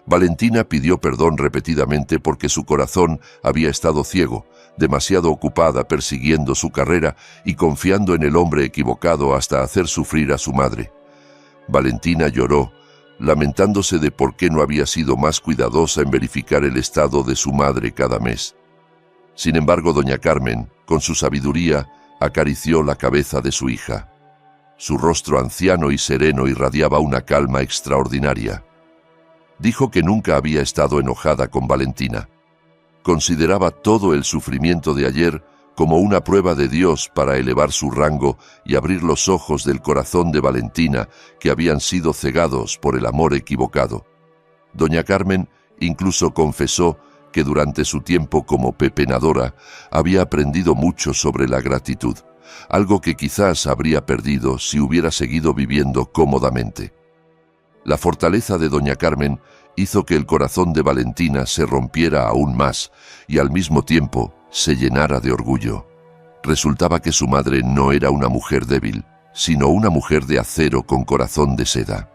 Valentina pidió perdón repetidamente porque su corazón había estado ciego, demasiado ocupada persiguiendo su carrera y confiando en el hombre equivocado hasta hacer sufrir a su madre. Valentina lloró, lamentándose de por qué no había sido más cuidadosa en verificar el estado de su madre cada mes. Sin embargo, doña Carmen, con su sabiduría, acarició la cabeza de su hija. Su rostro anciano y sereno irradiaba una calma extraordinaria. Dijo que nunca había estado enojada con Valentina. Consideraba todo el sufrimiento de ayer como una prueba de Dios para elevar su rango y abrir los ojos del corazón de Valentina, que habían sido cegados por el amor equivocado. Doña Carmen incluso confesó que durante su tiempo como pepenadora había aprendido mucho sobre la gratitud, algo que quizás habría perdido si hubiera seguido viviendo cómodamente. La fortaleza de doña Carmen hizo que el corazón de Valentina se rompiera aún más y al mismo tiempo se llenara de orgullo. Resultaba que su madre no era una mujer débil, sino una mujer de acero con corazón de seda.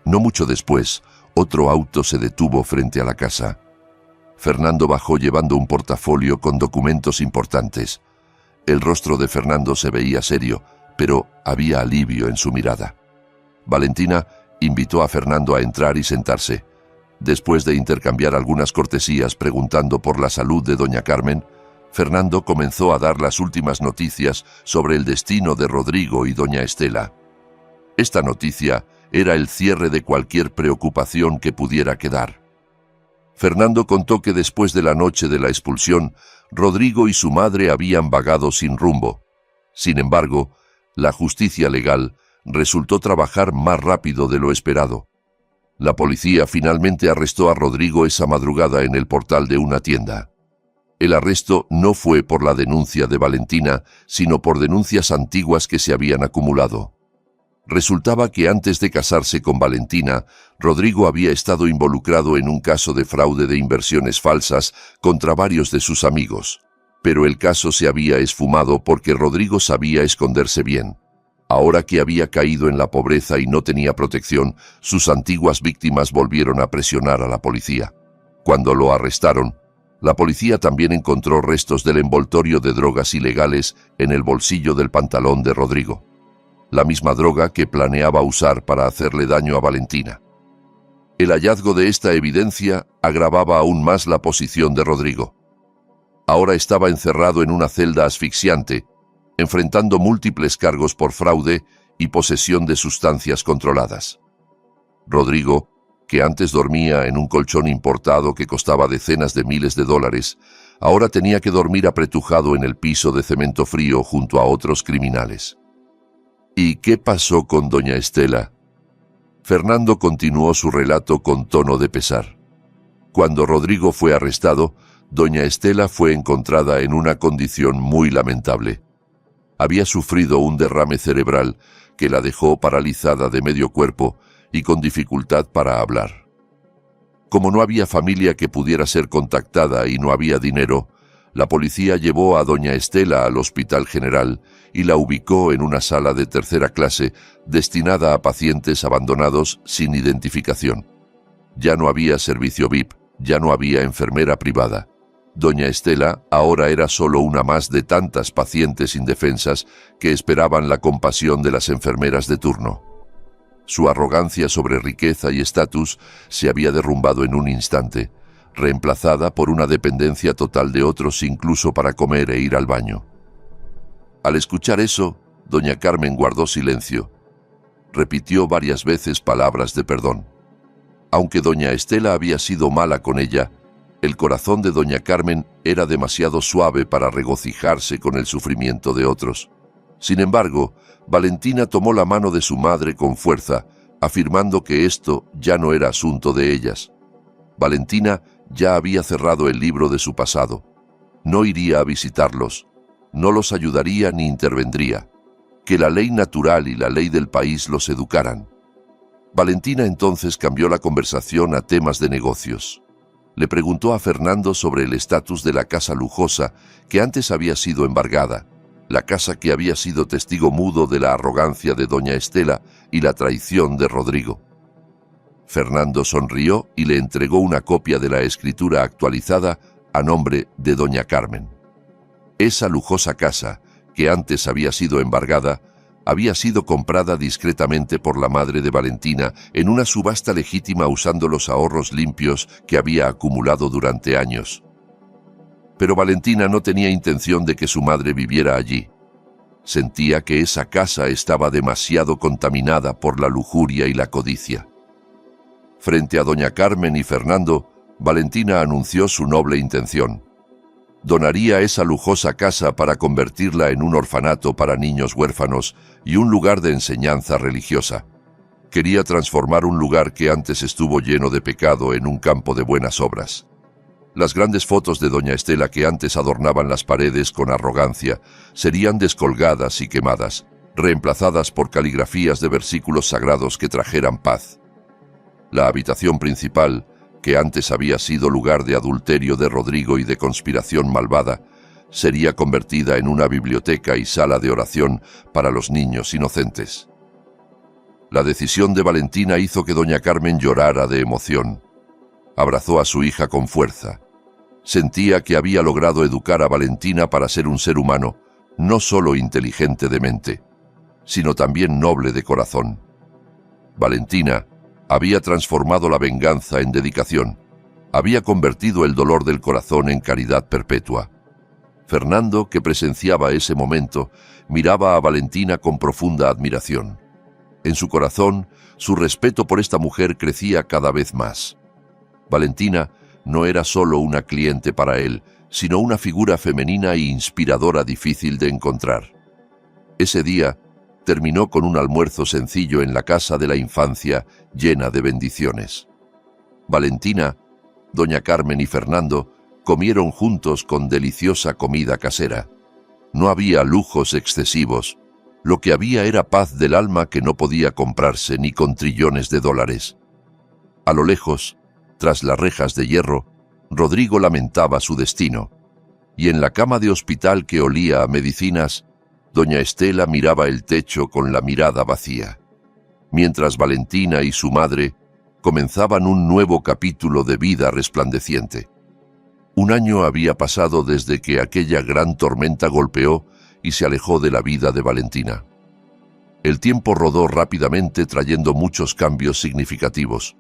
No mucho después, otro auto se detuvo frente a la casa. Fernando bajó llevando un portafolio con documentos importantes. El rostro de Fernando se veía serio, pero había alivio en su mirada. Valentina invitó a Fernando a entrar y sentarse. Después de intercambiar algunas cortesías preguntando por la salud de doña Carmen, Fernando comenzó a dar las últimas noticias sobre el destino de Rodrigo y doña Estela. Esta noticia era el cierre de cualquier preocupación que pudiera quedar. Fernando contó que después de la noche de la expulsión, Rodrigo y su madre habían vagado sin rumbo. Sin embargo, la justicia legal resultó trabajar más rápido de lo esperado. La policía finalmente arrestó a Rodrigo esa madrugada en el portal de una tienda. El arresto no fue por la denuncia de Valentina, sino por denuncias antiguas que se habían acumulado. Resultaba que antes de casarse con Valentina, Rodrigo había estado involucrado en un caso de fraude de inversiones falsas contra varios de sus amigos. Pero el caso se había esfumado porque Rodrigo sabía esconderse bien. Ahora que había caído en la pobreza y no tenía protección, sus antiguas víctimas volvieron a presionar a la policía. Cuando lo arrestaron, la policía también encontró restos del envoltorio de drogas ilegales en el bolsillo del pantalón de Rodrigo. La misma droga que planeaba usar para hacerle daño a Valentina. El hallazgo de esta evidencia agravaba aún más la posición de Rodrigo. Ahora estaba encerrado en una celda asfixiante, enfrentando múltiples cargos por fraude y posesión de sustancias controladas. Rodrigo, que antes dormía en un colchón importado que costaba decenas de miles de dólares, ahora tenía que dormir apretujado en el piso de cemento frío junto a otros criminales. ¿Y qué pasó con doña Estela? Fernando continuó su relato con tono de pesar. Cuando Rodrigo fue arrestado, doña Estela fue encontrada en una condición muy lamentable. Había sufrido un derrame cerebral que la dejó paralizada de medio cuerpo y con dificultad para hablar. Como no había familia que pudiera ser contactada y no había dinero, la policía llevó a doña Estela al Hospital General y la ubicó en una sala de tercera clase destinada a pacientes abandonados sin identificación. Ya no había servicio VIP, ya no había enfermera privada. Doña Estela ahora era solo una más de tantas pacientes indefensas que esperaban la compasión de las enfermeras de turno. Su arrogancia sobre riqueza y estatus se había derrumbado en un instante, reemplazada por una dependencia total de otros incluso para comer e ir al baño. Al escuchar eso, doña Carmen guardó silencio. Repitió varias veces palabras de perdón. Aunque doña Estela había sido mala con ella, el corazón de doña Carmen era demasiado suave para regocijarse con el sufrimiento de otros. Sin embargo, Valentina tomó la mano de su madre con fuerza, afirmando que esto ya no era asunto de ellas. Valentina ya había cerrado el libro de su pasado. No iría a visitarlos, no los ayudaría ni intervendría. Que la ley natural y la ley del país los educaran. Valentina entonces cambió la conversación a temas de negocios. Le preguntó a Fernando sobre el estatus de la casa lujosa que antes había sido embargada, la casa que había sido testigo mudo de la arrogancia de doña Estela y la traición de Rodrigo. Fernando sonrió y le entregó una copia de la escritura actualizada a nombre de doña Carmen. Esa lujosa casa, que antes había sido embargada, había sido comprada discretamente por la madre de Valentina en una subasta legítima usando los ahorros limpios que había acumulado durante años. Pero Valentina no tenía intención de que su madre viviera allí. Sentía que esa casa estaba demasiado contaminada por la lujuria y la codicia. Frente a doña Carmen y Fernando, Valentina anunció su noble intención. Donaría esa lujosa casa para convertirla en un orfanato para niños huérfanos y un lugar de enseñanza religiosa. Quería transformar un lugar que antes estuvo lleno de pecado en un campo de buenas obras. Las grandes fotos de doña Estela que antes adornaban las paredes con arrogancia serían descolgadas y quemadas, reemplazadas por caligrafías de versículos sagrados que trajeran paz. La habitación principal, que antes había sido lugar de adulterio de Rodrigo y de conspiración malvada, sería convertida en una biblioteca y sala de oración para los niños inocentes. La decisión de Valentina hizo que doña Carmen llorara de emoción. Abrazó a su hija con fuerza. Sentía que había logrado educar a Valentina para ser un ser humano, no solo inteligente de mente, sino también noble de corazón. Valentina había transformado la venganza en dedicación, había convertido el dolor del corazón en caridad perpetua. Fernando, que presenciaba ese momento, miraba a Valentina con profunda admiración. En su corazón, su respeto por esta mujer crecía cada vez más. Valentina no era solo una cliente para él, sino una figura femenina e inspiradora difícil de encontrar. Ese día terminó con un almuerzo sencillo en la casa de la infancia, llena de bendiciones. Valentina, doña Carmen y Fernando comieron juntos con deliciosa comida casera. No había lujos excesivos. Lo que había era paz del alma que no podía comprarse ni con trillones de dólares. A lo lejos, tras las rejas de hierro, Rodrigo lamentaba su destino. Y en la cama de hospital que olía a medicinas, doña Estela miraba el techo con la mirada vacía. Mientras Valentina y su madre comenzaban un nuevo capítulo de vida resplandeciente. Un año había pasado desde que aquella gran tormenta golpeó y se alejó de la vida de Valentina. El tiempo rodó rápidamente trayendo muchos cambios significativos.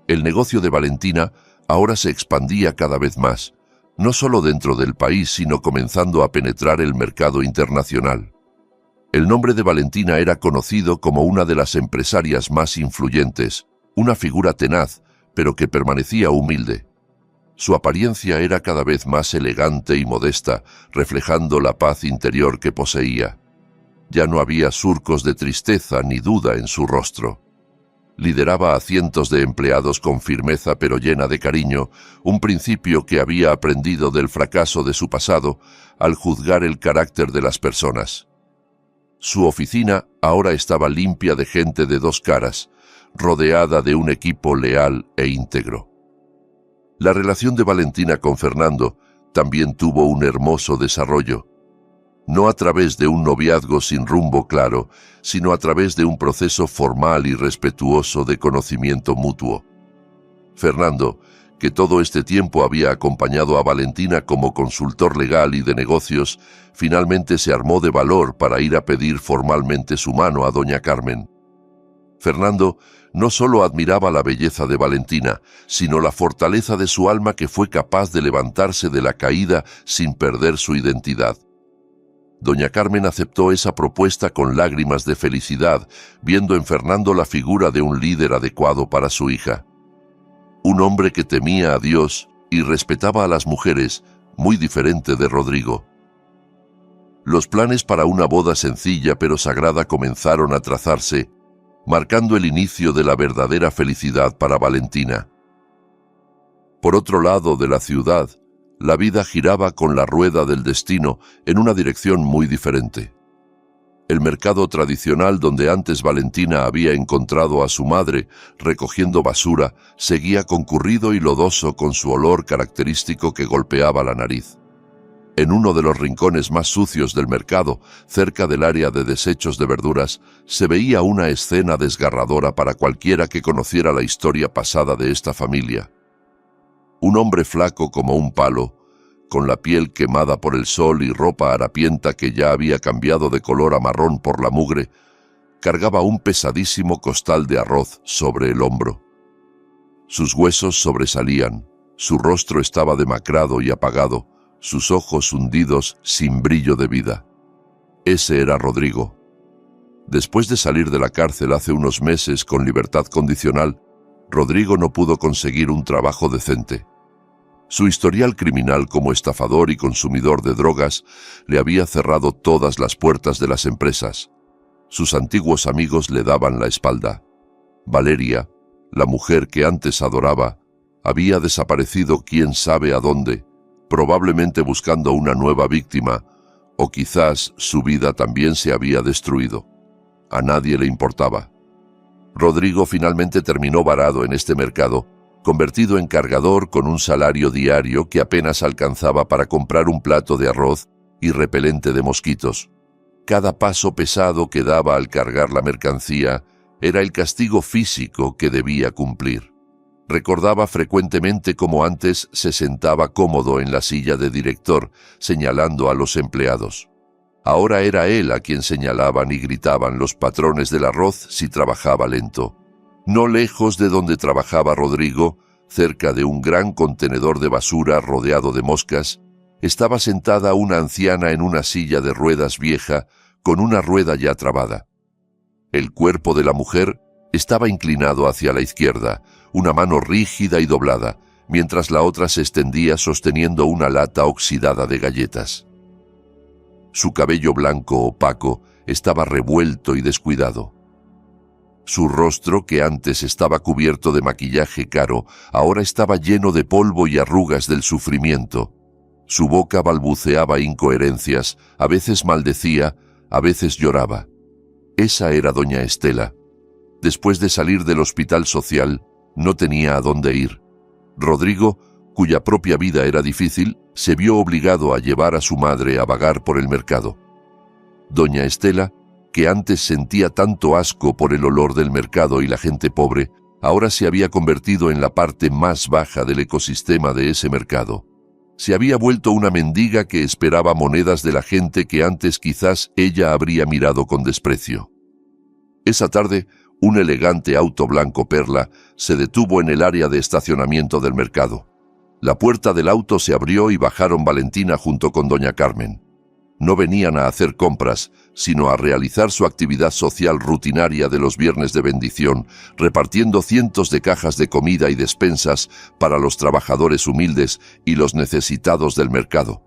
El negocio de Valentina ahora se expandía cada vez más, no solo dentro del país, sino comenzando a penetrar el mercado internacional. El nombre de Valentina era conocido como una de las empresarias más influyentes, una figura tenaz, pero que permanecía humilde. Su apariencia era cada vez más elegante y modesta, reflejando la paz interior que poseía. Ya no había surcos de tristeza ni duda en su rostro. Lideraba a cientos de empleados con firmeza pero llena de cariño, un principio que había aprendido del fracaso de su pasado al juzgar el carácter de las personas. Su oficina ahora estaba limpia de gente de dos caras, rodeada de un equipo leal e íntegro. La relación de Valentina con Fernando también tuvo un hermoso desarrollo, no a través de un noviazgo sin rumbo claro, sino a través de un proceso formal y respetuoso de conocimiento mutuo. Fernando, que todo este tiempo había acompañado a Valentina como consultor legal y de negocios, finalmente se armó de valor para ir a pedir formalmente su mano a doña Carmen. Fernando no solo admiraba la belleza de Valentina, sino la fortaleza de su alma que fue capaz de levantarse de la caída sin perder su identidad. Doña Carmen aceptó esa propuesta con lágrimas de felicidad, viendo en Fernando la figura de un líder adecuado para su hija. Un hombre que temía a Dios y respetaba a las mujeres, muy diferente de Rodrigo. Los planes para una boda sencilla pero sagrada comenzaron a trazarse, marcando el inicio de la verdadera felicidad para Valentina. Por otro lado de la ciudad, la vida giraba con la rueda del destino en una dirección muy diferente. El mercado tradicional donde antes Valentina había encontrado a su madre recogiendo basura seguía concurrido y lodoso con su olor característico que golpeaba la nariz. En uno de los rincones más sucios del mercado, cerca del área de desechos de verduras, se veía una escena desgarradora para cualquiera que conociera la historia pasada de esta familia. Un hombre flaco como un palo, con la piel quemada por el sol y ropa harapienta que ya había cambiado de color a marrón por la mugre, cargaba un pesadísimo costal de arroz sobre el hombro. Sus huesos sobresalían, su rostro estaba demacrado y apagado, sus ojos hundidos sin brillo de vida. Ese era Rodrigo. Después de salir de la cárcel hace unos meses con libertad condicional, Rodrigo no pudo conseguir un trabajo decente. Su historial criminal como estafador y consumidor de drogas le había cerrado todas las puertas de las empresas. Sus antiguos amigos le daban la espalda. Valeria, la mujer que antes adoraba, había desaparecido quién sabe a dónde, probablemente buscando una nueva víctima, o quizás su vida también se había destruido. A nadie le importaba. Rodrigo finalmente terminó varado en este mercado, convertido en cargador con un salario diario que apenas alcanzaba para comprar un plato de arroz y repelente de mosquitos. Cada paso pesado que daba al cargar la mercancía era el castigo físico que debía cumplir. Recordaba frecuentemente cómo antes se sentaba cómodo en la silla de director, señalando a los empleados. Ahora era él a quien señalaban y gritaban los patrones del arroz si trabajaba lento. No lejos de donde trabajaba Rodrigo, cerca de un gran contenedor de basura rodeado de moscas, estaba sentada una anciana en una silla de ruedas vieja, con una rueda ya trabada. El cuerpo de la mujer estaba inclinado hacia la izquierda, una mano rígida y doblada, mientras la otra se extendía sosteniendo una lata oxidada de galletas. Su cabello blanco opaco estaba revuelto y descuidado. Su rostro, que antes estaba cubierto de maquillaje caro, ahora estaba lleno de polvo y arrugas del sufrimiento. Su boca balbuceaba incoherencias, a veces maldecía, a veces lloraba. Esa era doña Estela. Después de salir del hospital social, no tenía a dónde ir. Rodrigo, cuya propia vida era difícil, se vio obligado a llevar a su madre a vagar por el mercado. Doña Estela, que antes sentía tanto asco por el olor del mercado y la gente pobre, ahora se había convertido en la parte más baja del ecosistema de ese mercado. Se había vuelto una mendiga que esperaba monedas de la gente que antes quizás ella habría mirado con desprecio. Esa tarde, un elegante auto blanco perla se detuvo en el área de estacionamiento del mercado. La puerta del auto se abrió y bajaron Valentina junto con doña Carmen. No venían a hacer compras, sino a realizar su actividad social rutinaria de los viernes de bendición, repartiendo cientos de cajas de comida y despensas para los trabajadores humildes y los necesitados del mercado.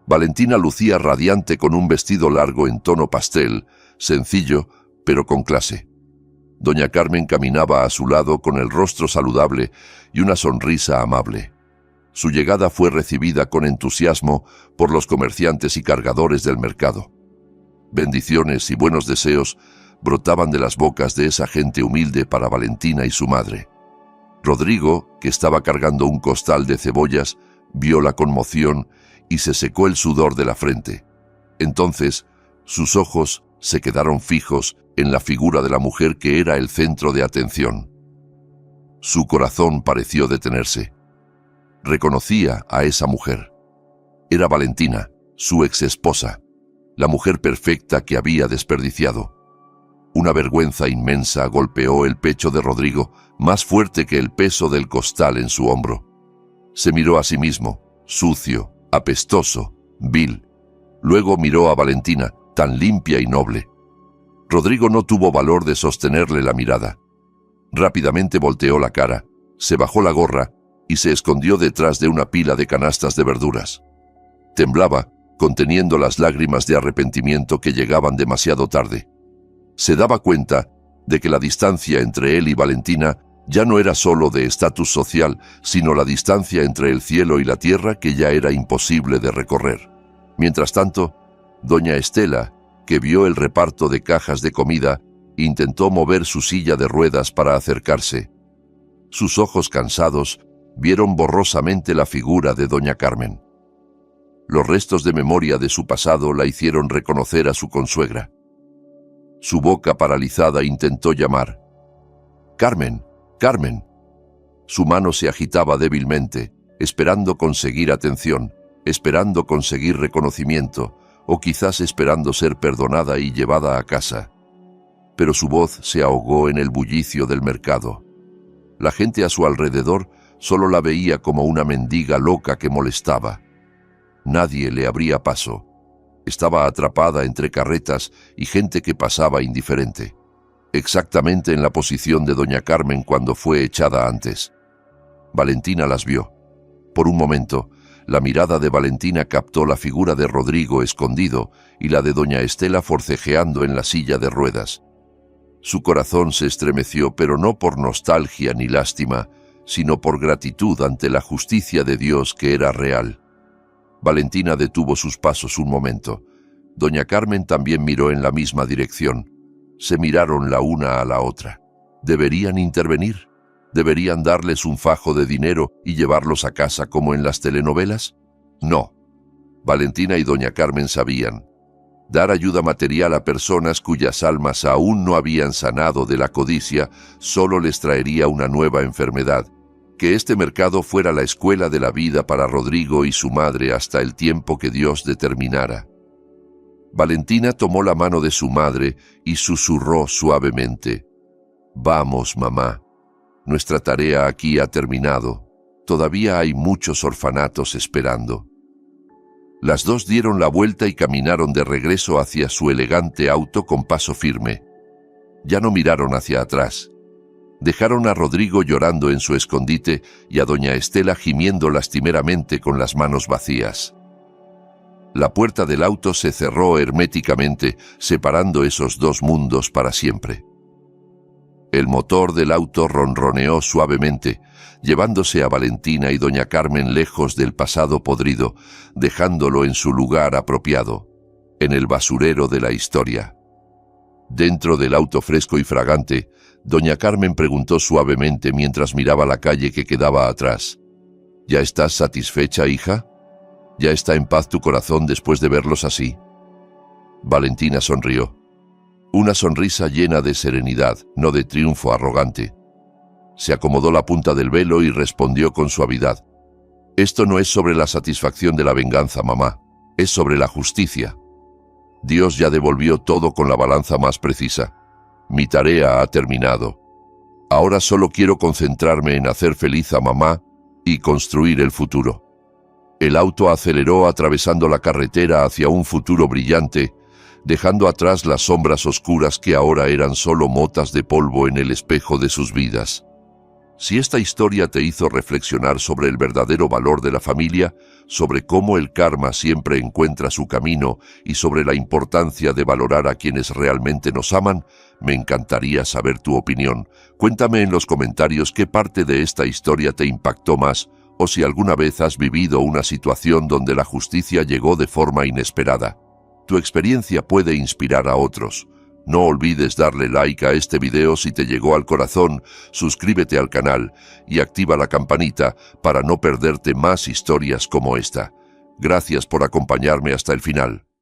Valentina lucía radiante con un vestido largo en tono pastel, sencillo, pero con clase. Doña Carmen caminaba a su lado con el rostro saludable y una sonrisa amable. Su llegada fue recibida con entusiasmo por los comerciantes y cargadores del mercado. Bendiciones y buenos deseos brotaban de las bocas de esa gente humilde para Valentina y su madre. Rodrigo, que estaba cargando un costal de cebollas, vio la conmoción y se secó el sudor de la frente. Entonces, sus ojos se quedaron fijos en la figura de la mujer que era el centro de atención. Su corazón pareció detenerse. Reconocía a esa mujer. Era Valentina, su exesposa, la mujer perfecta que había desperdiciado. Una vergüenza inmensa golpeó el pecho de Rodrigo, más fuerte que el peso del costal en su hombro. Se miró a sí mismo, sucio, apestoso, vil. Luego miró a Valentina, tan limpia y noble. Rodrigo no tuvo valor de sostenerle la mirada. Rápidamente volteó la cara, se bajó la gorra y se escondió detrás de una pila de canastas de verduras. Temblaba, conteniendo las lágrimas de arrepentimiento que llegaban demasiado tarde. Se daba cuenta de que la distancia entre él y Valentina ya no era solo de estatus social, sino la distancia entre el cielo y la tierra que ya era imposible de recorrer. Mientras tanto, doña Estela, que vio el reparto de cajas de comida, intentó mover su silla de ruedas para acercarse. Sus ojos cansados vieron borrosamente la figura de doña Carmen. Los restos de memoria de su pasado la hicieron reconocer a su consuegra. Su boca paralizada intentó llamar. «¡Carmen! ¡Carmen!». Su mano se agitaba débilmente, esperando conseguir atención, esperando conseguir reconocimiento, o quizás esperando ser perdonada y llevada a casa. Pero su voz se ahogó en el bullicio del mercado. La gente a su alrededor solo la veía como una mendiga loca que molestaba. Nadie le abría paso. Estaba atrapada entre carretas y gente que pasaba indiferente. Exactamente en la posición de doña Carmen cuando fue echada antes. Valentina las vio. Por un momento, la mirada de Valentina captó la figura de Rodrigo escondido y la de doña Estela forcejeando en la silla de ruedas. Su corazón se estremeció, pero no por nostalgia ni lástima, sino por gratitud ante la justicia de Dios que era real. Valentina detuvo sus pasos un momento. Doña Carmen también miró en la misma dirección. Se miraron la una a la otra. ¿Deberían intervenir? ¿Deberían darles un fajo de dinero y llevarlos a casa como en las telenovelas? No. Valentina y doña Carmen sabían. Dar ayuda material a personas cuyas almas aún no habían sanado de la codicia solo les traería una nueva enfermedad. Que este mercado fuera la escuela de la vida para Rodrigo y su madre hasta el tiempo que Dios determinara. Valentina tomó la mano de su madre y susurró suavemente. «Vamos, mamá. Nuestra tarea aquí ha terminado. Todavía hay muchos orfanatos esperando». Las dos dieron la vuelta y caminaron de regreso hacia su elegante auto con paso firme. Ya no miraron hacia atrás. Dejaron a Rodrigo llorando en su escondite y a doña Estela gimiendo lastimeramente con las manos vacías. La puerta del auto se cerró herméticamente, separando esos dos mundos para siempre. El motor del auto ronroneó suavemente, llevándose a Valentina y doña Carmen lejos del pasado podrido, dejándolo en su lugar apropiado, en el basurero de la historia. Dentro del auto fresco y fragante, doña Carmen preguntó suavemente mientras miraba la calle que quedaba atrás: ¿Ya estás satisfecha, hija? ¿Ya está en paz tu corazón después de verlos así? Valentina sonrió. Una sonrisa llena de serenidad, no de triunfo arrogante. Se acomodó la punta del velo y respondió con suavidad: Esto no es sobre la satisfacción de la venganza, mamá, es sobre la justicia. Dios ya devolvió todo con la balanza más precisa. Mi tarea ha terminado. Ahora solo quiero concentrarme en hacer feliz a mamá y construir el futuro. El auto aceleró atravesando la carretera hacia un futuro brillante, dejando atrás las sombras oscuras que ahora eran solo motas de polvo en el espejo de sus vidas. Si esta historia te hizo reflexionar sobre el verdadero valor de la familia, sobre cómo el karma siempre encuentra su camino y sobre la importancia de valorar a quienes realmente nos aman, me encantaría saber tu opinión. Cuéntame en los comentarios qué parte de esta historia te impactó más, o si alguna vez has vivido una situación donde la justicia llegó de forma inesperada. Tu experiencia puede inspirar a otros. No olvides darle like a este video si te llegó al corazón, suscríbete al canal y activa la campanita para no perderte más historias como esta. Gracias por acompañarme hasta el final.